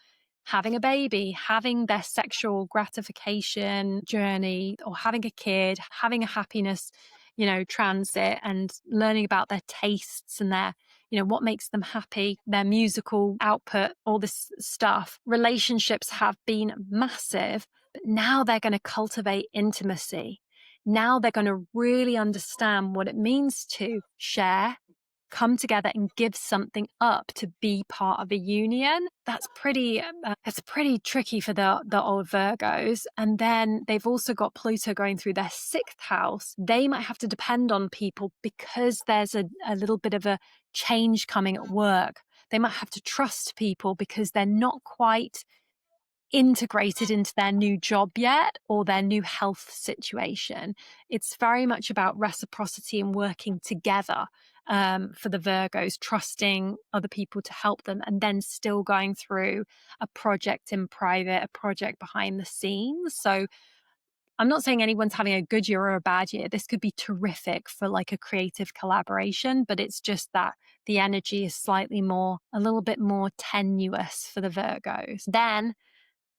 having a baby, having their sexual gratification journey, or having a kid, having a happiness, you know, transit, and learning about their tastes and their, you know, what makes them happy, their musical output, all this stuff. Relationships have been massive, but now they're going to cultivate intimacy. Now they're going to really understand what it means to share, come together and give something up to be part of a union. That's pretty tricky for the old Virgos. And then they've also got Pluto going through their 6th house. They might have to depend on people because there's a little bit of a change coming at work. They might have to trust people because they're not quite integrated into their new job yet, or their new health situation. It's very much about reciprocity and working together for the Virgos, trusting other people to help them, and then still going through a project in private, a project behind the scenes. So I'm not saying anyone's having a good year or a bad year. This could be terrific for like a creative collaboration, but it's just that the energy is slightly more, a little bit more tenuous for the Virgos. Then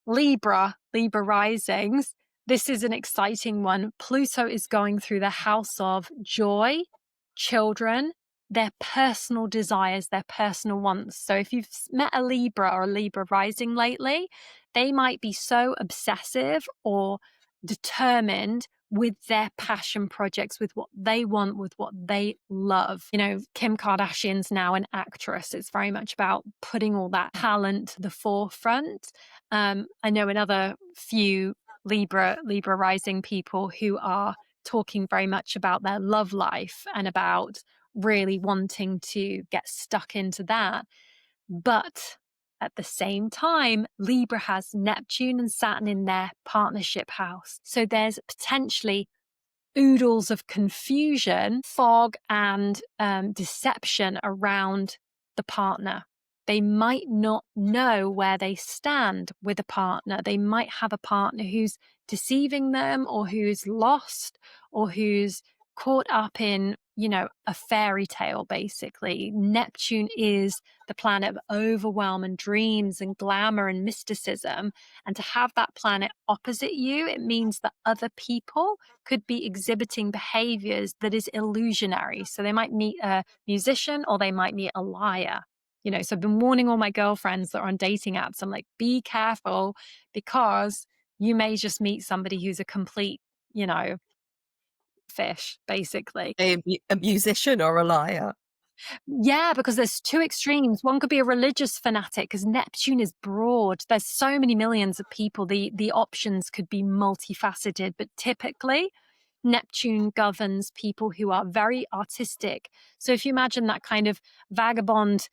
Libra risings. This is an exciting one. Pluto is going through the house of joy, children, their personal desires, their personal wants. So if you've met a Libra or a Libra rising lately, they might be so obsessive or determined with their passion projects, with what they want, with what they love. You know, Kim Kardashian's now an actress. It's very much about putting all that talent to the forefront. I know another few Libra rising people who are talking very much about their love life and about really wanting to get stuck into that. But at the same time, Libra has Neptune and Saturn in their partnership house. So there's potentially oodles of confusion, fog, and deception around the partner. They might not know where they stand with a partner. They might have a partner who's deceiving them, or who's lost, or who's caught up in, you know, a fairy tale, basically. Neptune is the planet of overwhelm and dreams and glamour and mysticism. And to have that planet opposite you, it means that other people could be exhibiting behaviors that is illusionary. So they might meet a musician, or they might meet a liar. You know, so I've been warning all my girlfriends that are on dating apps. I'm like, be careful, because you may just meet somebody who's a complete, you know, fish, basically. A musician or a liar? Yeah, because there's two extremes. One could be a religious fanatic, because Neptune is broad. There's so many millions of people. The options could be multifaceted, but typically Neptune governs people who are very artistic. So if you imagine that kind of vagabond,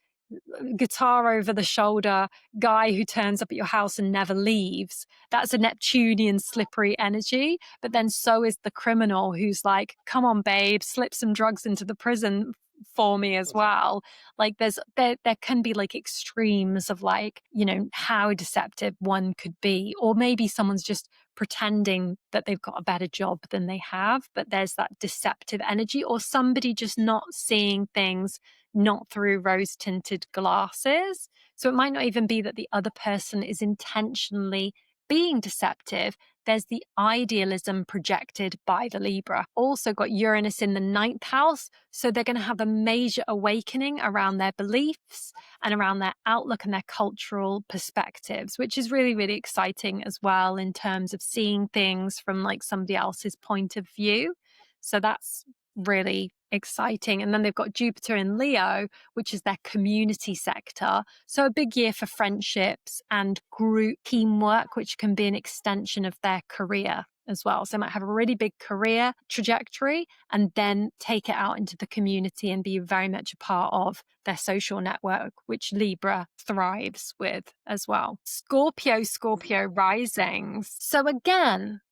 guitar over the shoulder guy who turns up at your house and never leaves, that's a Neptunian slippery energy. But then so is the criminal who's like, come on babe, slip some drugs into the prison for me as well. Like there can be like extremes of, like, you know, how deceptive one could be. Or maybe someone's just pretending that they've got a better job than they have, but there's that deceptive energy. Or somebody just not seeing things not through rose-tinted glasses. So it might not even be that the other person is intentionally being deceptive. There's the idealism projected by the Libra. Also got Uranus in the 9th house. So they're going to have a major awakening around their beliefs and around their outlook and their cultural perspectives, which is really, really exciting as well, in terms of seeing things from like somebody else's point of view. So that's really exciting. And then they've got Jupiter in Leo, which is their community sector. So a big year for friendships and group teamwork, which can be an extension of their career as well. So they might have a really big career trajectory and then take it out into the community and be very much a part of their social network, which Libra thrives with as well. Scorpio risings. So again,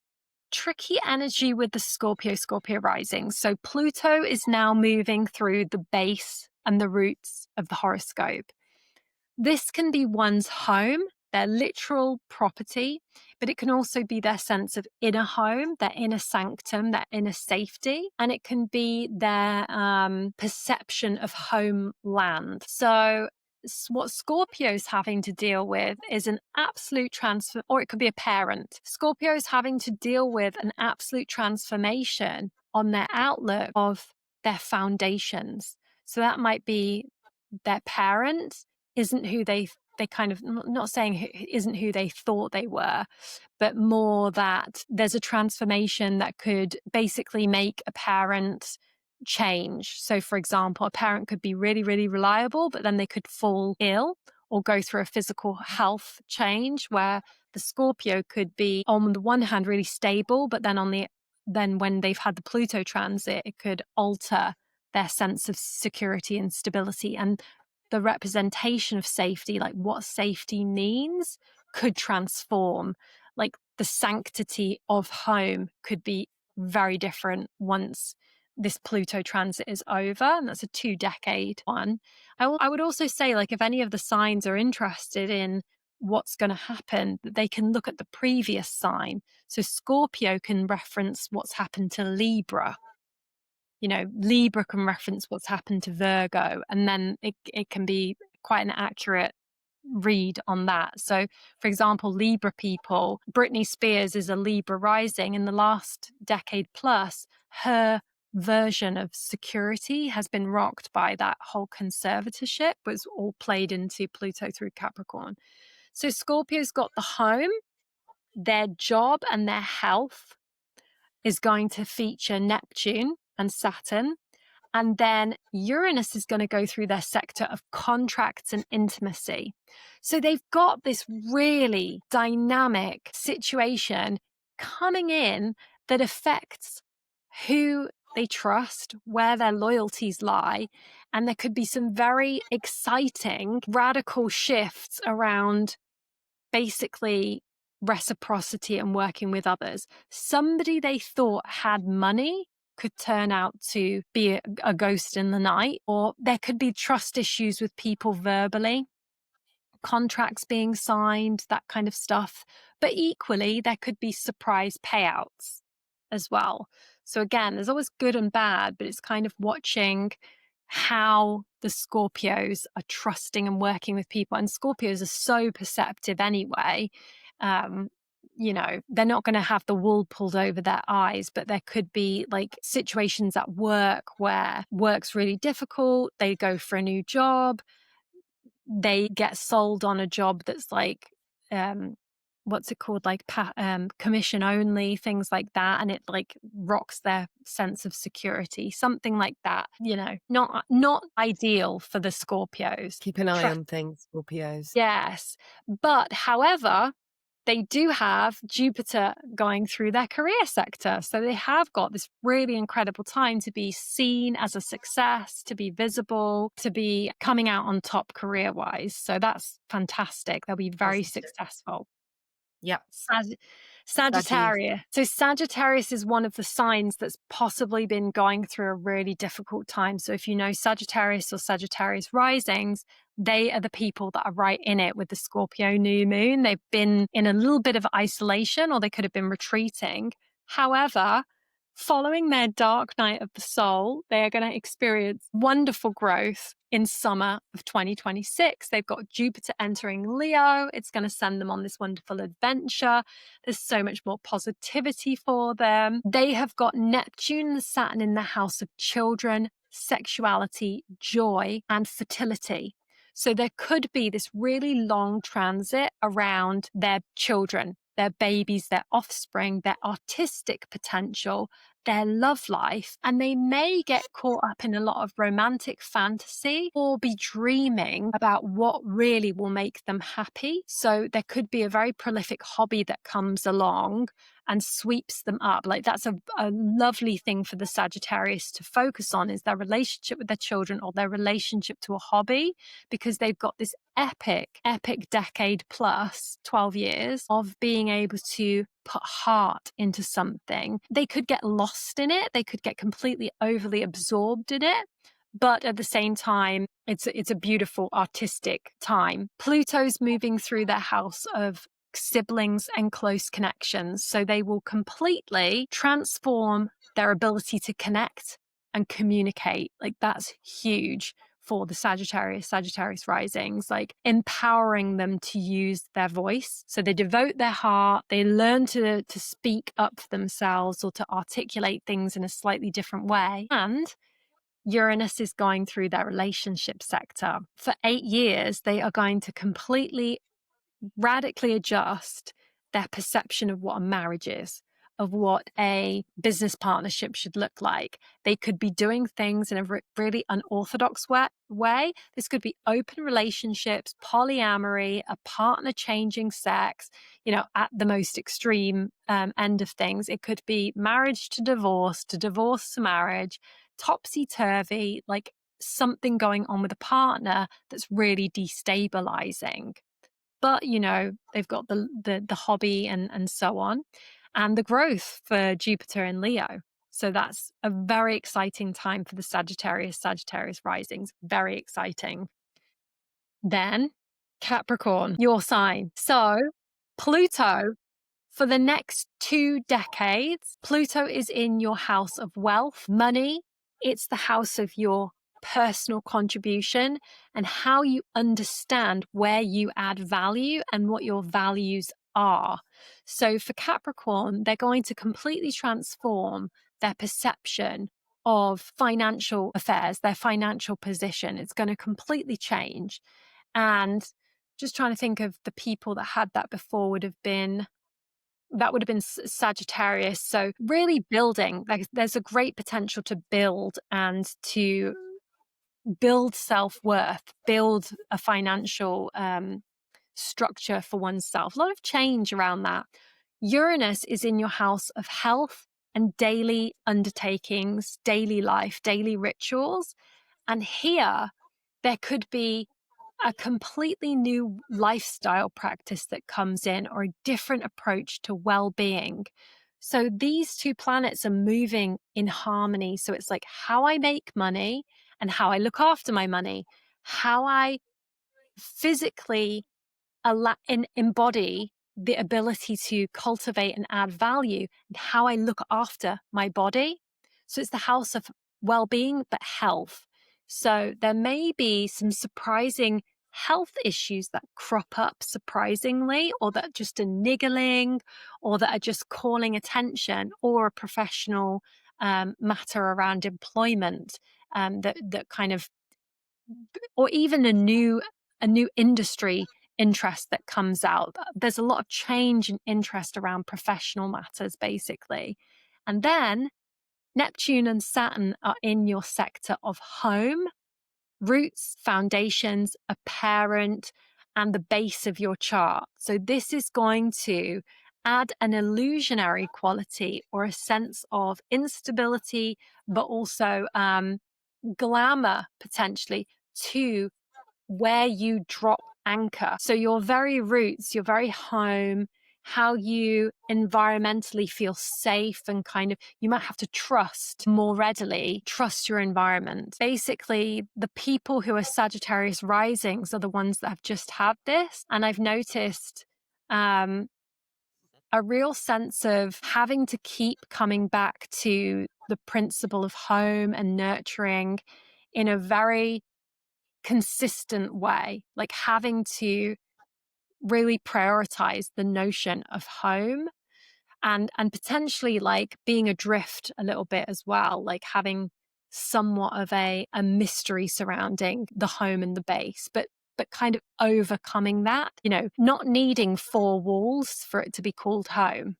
tricky energy with the Scorpio rising. So Pluto is now moving through the base and the roots of the horoscope. This can be one's home, their literal property, but it can also be their sense of inner home, their inner sanctum, their inner safety, and it can be their perception of homeland. So what Scorpio's having to deal with is an absolute transfer, or it could be a parent. Scorpio's having to deal with an absolute transformation on their outlook of their foundations. So that might be their parent isn't who they kind of, not saying isn't who they thought they were, but more that there's a transformation that could basically make a parent change. So for example, a parent could be really, really reliable, but then they could fall ill or go through a physical health change, where the Scorpio could be on the one hand really stable, but then when they've had the Pluto transit, it could alter their sense of security and stability. And the representation of safety, like what safety means, could transform. Like the sanctity of home could be very different once this Pluto transit is over, and that's a 2-decade one. I would also say, like, if any of the signs are interested in what's going to happen, they can look at the previous sign. So Scorpio can reference what's happened to Libra. You know, Libra can reference what's happened to Virgo, and then it can be quite an accurate read on that. So, for example, Libra people, Britney Spears is a Libra rising. In the last decade plus, her version of security has been rocked by that whole conservatorship, was all played into Pluto through Capricorn. So Scorpio's got the home, their job and their health is going to feature Neptune and Saturn. And then Uranus is going to go through their sector of contracts and intimacy. So they've got this really dynamic situation coming in that affects who they trust, where their loyalties lie. And there could be some very exciting, radical shifts around basically reciprocity and working with others. Somebody they thought had money could turn out to be a ghost in the night, or there could be trust issues with people verbally, contracts being signed, that kind of stuff. But equally, there could be surprise payouts as well. So again, there's always good and bad, but it's kind of watching how the Scorpios are trusting and working with people. And Scorpios are so perceptive anyway. You know, they're not going to have the wool pulled over their eyes, but there could be like situations at work where work's really difficult. They go for a new job. They get sold on a job that's like, what's it called? Like commission only, things like that. And it like rocks their sense of security, something like that, you know, not ideal for the Scorpios. Keep an eye on things, Scorpios. Yes. But however, they do have Jupiter going through their career sector. So they have got this really incredible time to be seen as a success, to be visible, to be coming out on top career-wise. So that's fantastic. They'll be very successful. Yeah. Sagittarius. So Sagittarius is one of the signs that's possibly been going through a really difficult time. So if you know Sagittarius or Sagittarius risings, they are the people that are right in it with the Scorpio new moon. They've been in a little bit of isolation, or they could have been retreating. However, following their dark night of the soul, they are going to experience wonderful growth in summer of 2026. They've got Jupiter entering Leo. It's going to send them on this wonderful adventure. There's so much more positivity for them. They have got Neptune and Saturn in the house of children, sexuality, joy, and fertility. So there could be this really long transit around their children, their babies, their offspring, their artistic potential, their love life, and they may get caught up in a lot of romantic fantasy or be dreaming about what really will make them happy. So there could be a very prolific hobby that comes along and sweeps them up. Like that's a lovely thing for the Sagittarius to focus on, is their relationship with their children or their relationship to a hobby, because they've got this epic decade plus 12 years of being able to put heart into something. They could get lost in it. They could get completely overly absorbed in it. But at the same time, it's a beautiful artistic time. Pluto's moving through their house of siblings and close connections. So they will completely transform their ability to connect and communicate. Like that's huge for the Sagittarius risings, like empowering them to use their voice. So they devote their heart, they learn to speak up for themselves or to articulate things in a slightly different way. And Uranus is going through their relationship sector. For 8 years, they are going to completely radically adjust their perception of what a marriage is, of what a business partnership should look like. They could be doing things in a really unorthodox way. This could be open relationships, polyamory, a partner changing sex, you know, at the most extreme end of things. It could be marriage to divorce to marriage, topsy-turvy, like something going on with a partner that's really destabilizing. But, you know, they've got the hobby and so on, and the growth for Jupiter in Leo. So that's a very exciting time for the Sagittarius risings. Very exciting. Then Capricorn, your sign. So Pluto, for the next 2 decades, Pluto is in your house of wealth, money. It's the house of your personal contribution and how you understand where you add value and what your values are. So for Capricorn, they're going to completely transform their perception of financial affairs, their financial position. It's going to completely change. And just trying to think of the people that had that before would have been Sagittarius. So really building, like there's a great potential to build and to build self-worth, build a financial structure for oneself. A lot of change around that. Uranus is in your house of health and daily undertakings, daily life, daily rituals. And here, there could be a completely new lifestyle practice that comes in, or a different approach to well-being. So these two planets are moving in harmony. So it's like how I make money and how I look after my money, how I physically embody the ability to cultivate and add value, and how I look after my body. So it's the house of well-being, but health. So there may be some surprising health issues that crop up surprisingly, or that just are niggling, or that are just calling attention, or a professional matter around employment that kind of, or even a new industry interest that comes out. There's a lot of change and interest around professional matters, basically. And then Neptune and Saturn are in your sector of home, roots, foundations, a parent, and the base of your chart. So this is going to add an illusionary quality, or a sense of instability, but also glamour potentially to where you drop anchor. So your very roots, your very home, how you environmentally feel safe, and kind of, you might have to trust more readily, trust your environment. Basically, the people who are Sagittarius risings are the ones that have just had this. And I've noticed a real sense of having to keep coming back to the principle of home and nurturing in a very consistent way, like having to really prioritize the notion of home, and potentially like being adrift a little bit as well, like having somewhat of a mystery surrounding the home and the base, but kind of overcoming that, not needing four walls for it to be called home.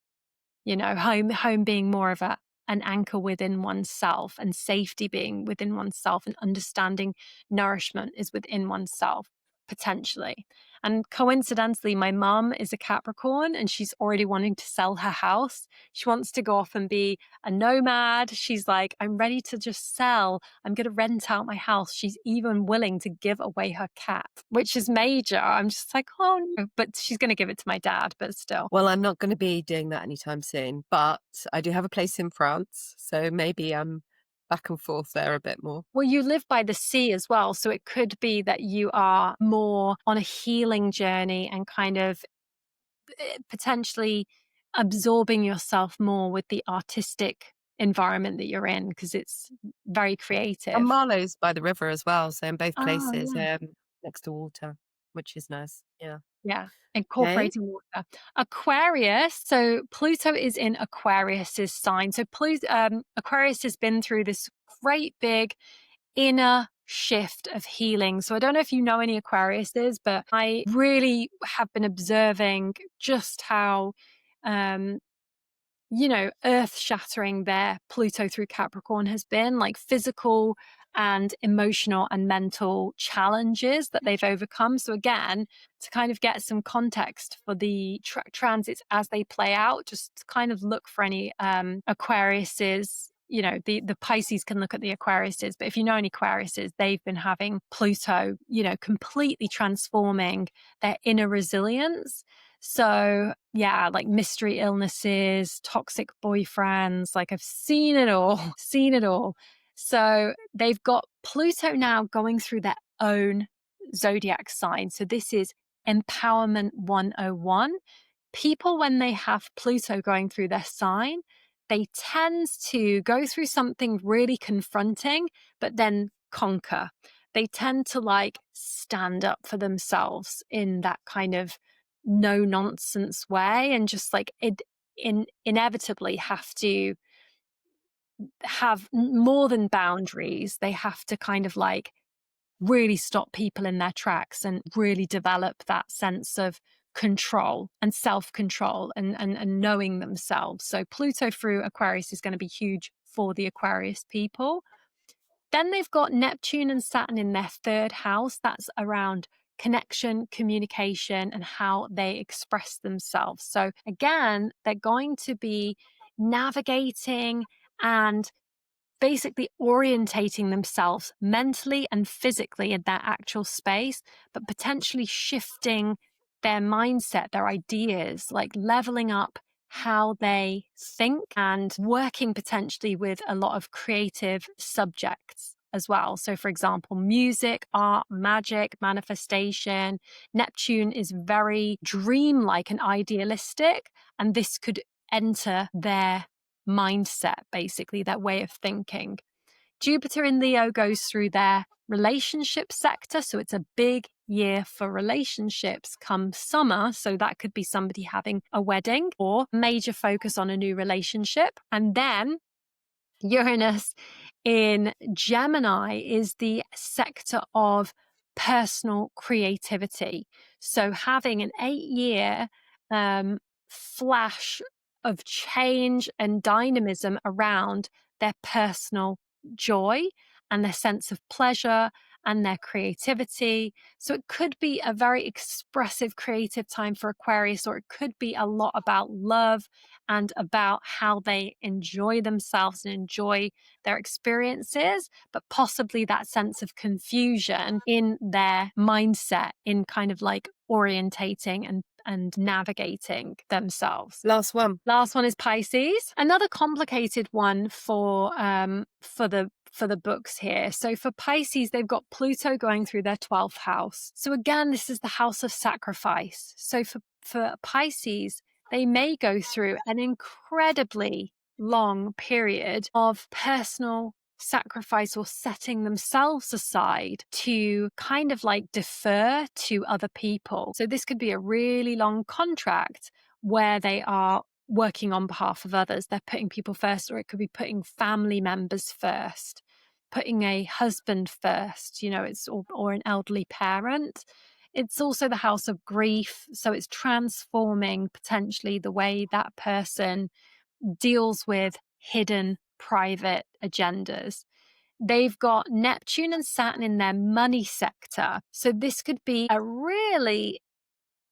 Home being more of an anchor within oneself, and safety being within oneself, and understanding nourishment is within oneself, potentially. And coincidentally, my mum is a Capricorn, and she's already wanting to sell her house. She wants to go off and be a nomad. She's like, I'm ready to just sell. I'm going to rent out my house. She's even willing to give away her cat, which is major. I'm just like, oh no, but she's going to give it to my dad, but still. Well, I'm not going to be doing that anytime soon, but I do have a place in France, so maybe I'm back and forth there a bit more. Well, you live by the sea as well, so it could be that you are more on a healing journey, and kind of potentially absorbing yourself more with the artistic environment that you're in, because it's very creative. And Marlowe's by the river as well, so in both Oh, places, yeah. next to water, which is nice. Yeah, incorporating water. Aquarius. So Pluto is in Aquarius's sign. So Aquarius has been through this great big inner shift of healing. So I don't know if you know any Aquariuses, but I really have been observing just how earth-shattering their Pluto through Capricorn has been, like physical and emotional and mental challenges that they've overcome. So again, to kind of get some context for the transits as they play out, just kind of look for any Aquariuses. The Pisces can look at the Aquariuses, but if you know any Aquariuses, they've been having Pluto, completely transforming their inner resilience. So yeah, like mystery illnesses, toxic boyfriends, like I've seen it all, seen it all. So they've got Pluto now going through their own zodiac sign. So this is Empowerment 101. People, when they have Pluto going through their sign, they tend to go through something really confronting, but then conquer. They tend to like stand up for themselves in that kind of no nonsense way, and just like inevitably have to have more than boundaries. They have to kind of like really stop people in their tracks and really develop that sense of control and self-control and knowing themselves. So Pluto through Aquarius is going to be huge for the Aquarius people. Then they've got Neptune and Saturn in their third house. That's around connection, communication, and how they express themselves. So again, they're going to be navigating and basically orientating themselves mentally and physically in their actual space, but potentially shifting their mindset, their ideas, like leveling up how they think and working potentially with a lot of creative subjects as well. So for example, music, art, magic, manifestation. Neptune is very dreamlike and idealistic, and this could enter their mindset, basically, their way of thinking. Jupiter in Leo goes through their relationship sector. So it's a big year for relationships come summer. So that could be somebody having a wedding or major focus on a new relationship. And then Uranus in Gemini is the sector of personal creativity. So having an 8-year flash of change and dynamism around their personal joy and their sense of pleasure and their creativity. So it could be a very expressive, creative time for Aquarius, or it could be a lot about love and about how they enjoy themselves and enjoy their experiences, but possibly that sense of confusion in their mindset in kind of like orientating and navigating themselves. Last one is Pisces. Another complicated one for the books here. So for Pisces, they've got Pluto going through their 12th house. So again, this is the house of sacrifice. So for Pisces, they may go through an incredibly long period of personal sacrifice or setting themselves aside to kind of like defer to other people. So this could be a really long contract where they are working on behalf of others. They're putting people first, or it could be putting family members first, putting a husband first, it's or an elderly parent. It's also the house of grief. So it's transforming potentially the way that person deals with hidden private agendas. They've got Neptune and Saturn in their money sector. So this could be a really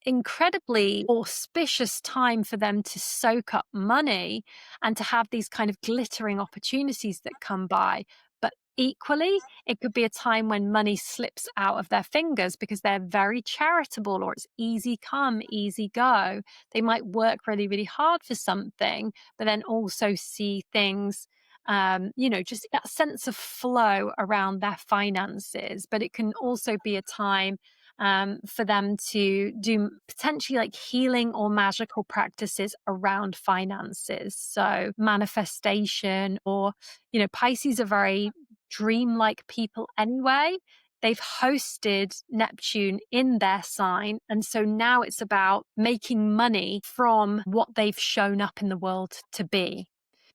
incredibly auspicious time for them to soak up money and to have these kind of glittering opportunities that come by. But equally, it could be a time when money slips out of their fingers because they're very charitable, or it's easy come, easy go. They might work really, really hard for something, but then also see things just that sense of flow around their finances. But it can also be a time for them to do potentially like healing or magical practices around finances. So manifestation, or, Pisces are very dreamlike people anyway. They've hosted Neptune in their sign. And so now it's about making money from what they've shown up in the world to be.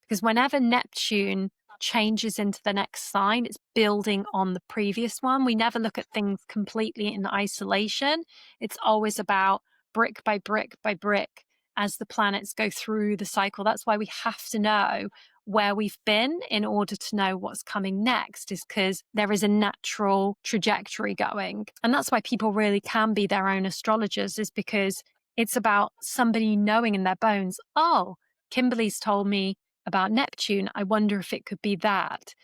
Because whenever Neptune changes into the next sign, it's building on the previous one. We never look at things completely in isolation. It's always about brick by brick by brick as the planets go through the cycle. That's why we have to know where we've been in order to know what's coming next, is because there is a natural trajectory going. And that's why people really can be their own astrologers, is because it's about somebody knowing in their bones, oh, Kimberly's told me about Neptune. I wonder if it could be that.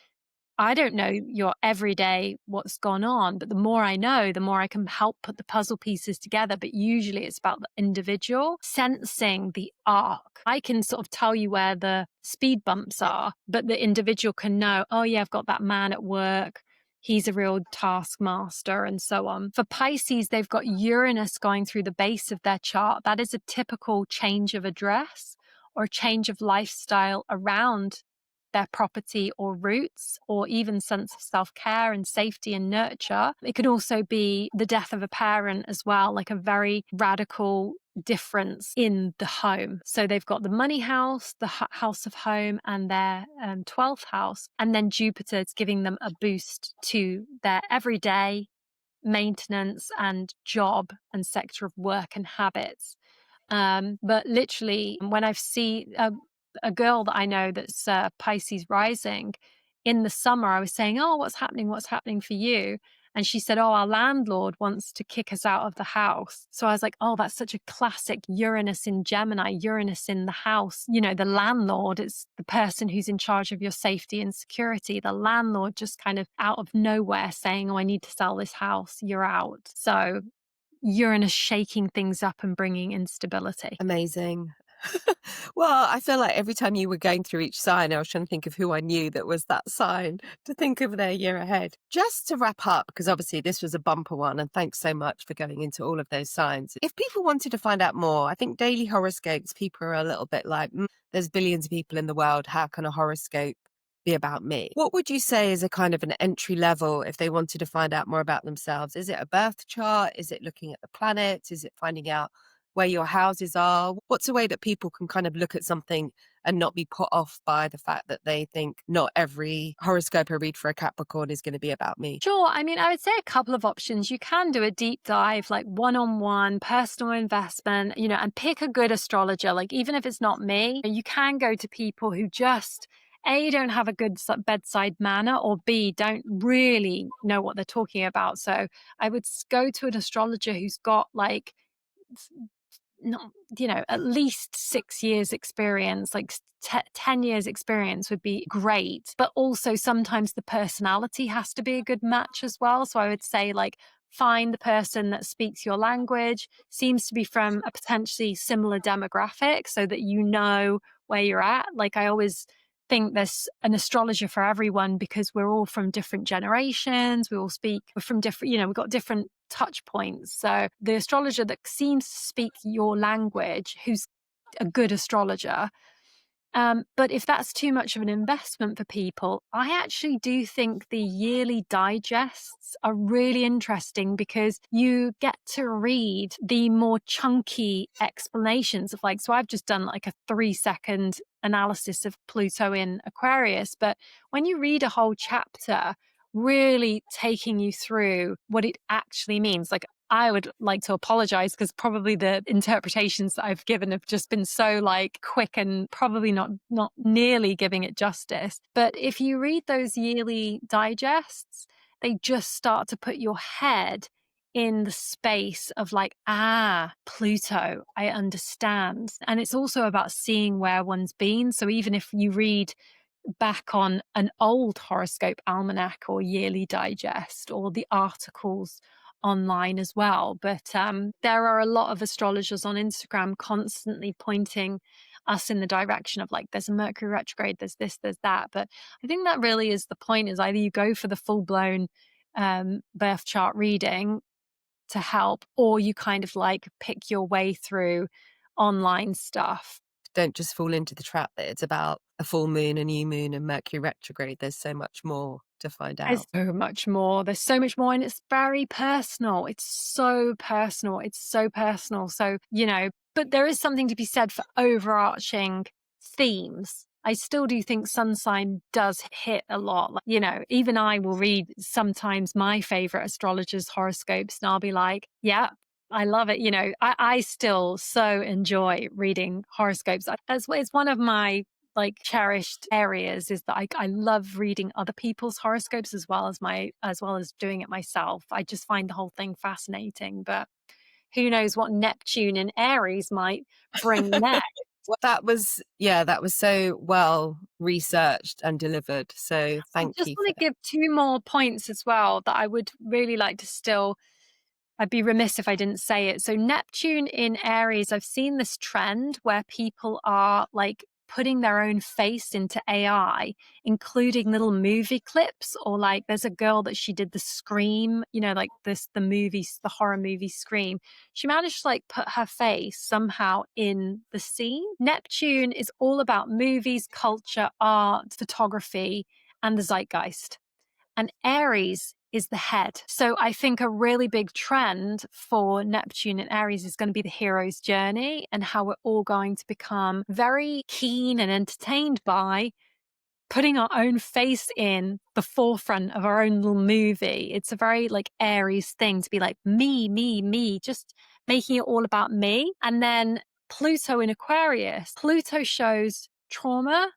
I don't know your everyday what's gone on, but the more I know, the more I can help put the puzzle pieces together. But usually it's about the individual sensing the arc. I can sort of tell you where the speed bumps are, but the individual can know, oh yeah, I've got that man at work. He's a real taskmaster, and so on. For Pisces, they've got Uranus going through the base of their chart. That is a typical change of address or change of lifestyle around their property or roots, or even sense of self-care and safety and nurture. It could also be the death of a parent as well, like a very radical difference in the home. So they've got the money house, the house of home, and their 12th house. And then Jupiter is giving them a boost to their everyday maintenance and job and sector of work and habits. But literally, when I've seen a girl that I know that's Pisces rising, in the summer, I was saying, oh, what's happening? What's happening for you? And she said, oh, our landlord wants to kick us out of the house. So I was like, oh, that's such a classic Uranus in Gemini, Uranus in the house. You know, the landlord is the person who's in charge of your safety and security. The landlord just kind of out of nowhere saying, oh, I need to sell this house. You're out. So Uranus shaking things up and bringing instability. Amazing. Well, I feel like every time you were going through each sign, I was trying to think of who I knew that was that sign to think of their year ahead. Just to wrap up, because obviously this was a bumper one, and thanks so much for going into all of those signs. If people wanted to find out more, I think daily horoscopes, people are a little bit like, there's billions of people in the world. How can a horoscope be about me? What would you say is a kind of an entry level if they wanted to find out more about themselves? Is it a birth chart? Is it looking at the planets? Is it finding out where your houses are? What's a way that people can kind of look at something and not be put off by the fact that they think not every horoscope I read for a Capricorn is going to be about me? Sure. I mean, I would say a couple of options. You can do a deep dive, like one-on-one personal investment, you know, and pick a good astrologer. Like, even if it's not me, you can go to people who just A, don't have a good bedside manner, or B, don't really know what they're talking about. So I would go to an astrologer who's got like, not, you know, at least 6 years experience, like 10 years experience would be great. But also sometimes the personality has to be a good match as well. So I would say, like, find the person that speaks your language, seems to be from a potentially similar demographic, so that you know where you're at. Like, I always think there's an astrologer for everyone, because we're all from different generations. We all speak, we're from different, you know, we've got different touch points. So the astrologer that seems to speak your language, who's a good astrologer. But if that's too much of an investment for people, I actually do think the yearly digests are really interesting, because you get to read the more chunky explanations of, like, so I've just done like a 3-second analysis of Pluto in Aquarius, but when you read a whole chapter, really taking you through what it actually means, like, I would like to apologize, because probably the interpretations that I've given have just been so like quick and probably not nearly giving it justice. But if you read those yearly digests, they just start to put your head in the space of like, Pluto, I understand. And it's also about seeing where one's been. So even if you read back on an old horoscope almanac or yearly digest, or the articles online as well. But there are a lot of astrologers on Instagram constantly pointing us in the direction of, like, there's a Mercury retrograde, there's this, there's that. But I think that really is the point, is either you go for the full-blown birth chart reading to help, or you kind of like pick your way through online stuff. Don't just fall into the trap that it's about a full moon, a new moon, and Mercury retrograde. There's so much more to find out. There's so much more. There's so much more, and it's very personal. It's so personal. It's so personal. So, you know, but there is something to be said for overarching themes. I still do think sun sign does hit a lot. Like, you know, even I will read sometimes my favorite astrologers' horoscopes, and I'll be like, yeah, I love it. You know, I still so enjoy reading horoscopes. It's one of my like cherished areas, is that I love reading other people's horoscopes as well as doing it myself. I just find the whole thing fascinating. But who knows what Neptune in Aries might bring next. Well, that was so well researched and delivered. So thank you. I just want to give 2 more points as well that I would really like to still, I'd be remiss if I didn't say it. So Neptune in Aries, I've seen this trend where people are like putting their own face into AI, including little movie clips, or like there's a girl that she did the Scream, you know, like the movies, the horror movie Scream. She managed to like put her face somehow in the scene. Neptune is all about movies, culture, art, photography, and the zeitgeist. And Aries is the head. So I think a really big trend for Neptune and Aries is going to be the hero's journey, and how we're all going to become very keen and entertained by putting our own face in the forefront of our own little movie. It's a very like Aries thing to be like me, just making it all about me. And then Pluto in Aquarius. Pluto shows trauma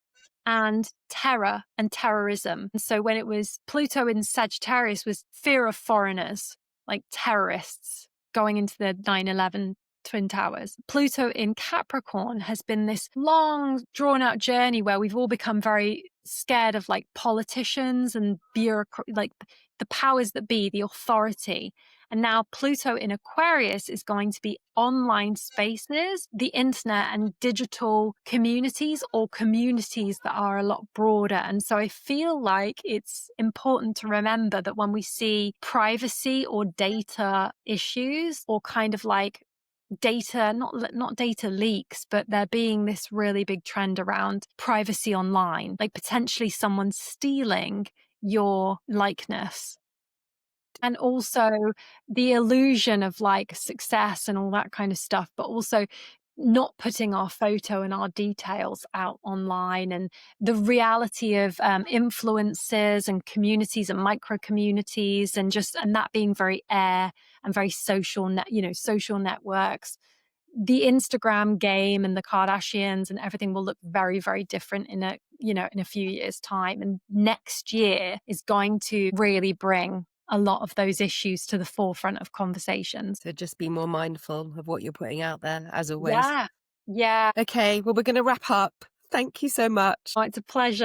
and terror and terrorism. And so when it was Pluto in Sagittarius was fear of foreigners, like terrorists going into the 9/11 Twin Towers. Pluto in Capricorn has been this long, drawn out journey where we've all become very scared of like politicians and like the powers that be, the authority. And now Pluto in Aquarius is going to be online spaces, the internet and digital communities, or communities that are a lot broader. And so I feel like it's important to remember that when we see privacy or data issues, or kind of like data, not data leaks, but there being this really big trend around privacy online, like potentially someone stealing your likeness. And also the illusion of like success and all that kind of stuff, but also not putting our photo and our details out online, and the reality of influencers and communities and micro communities, and that being very air and very social networks. The Instagram game and the Kardashians and everything will look very, very different in a few years' time. And next year is going to really bring a lot of those issues to the forefront of conversations. So just be more mindful of what you're putting out there, as always. Yeah. Okay, well, we're going to wrap up. Thank you so much. Oh, it's a pleasure.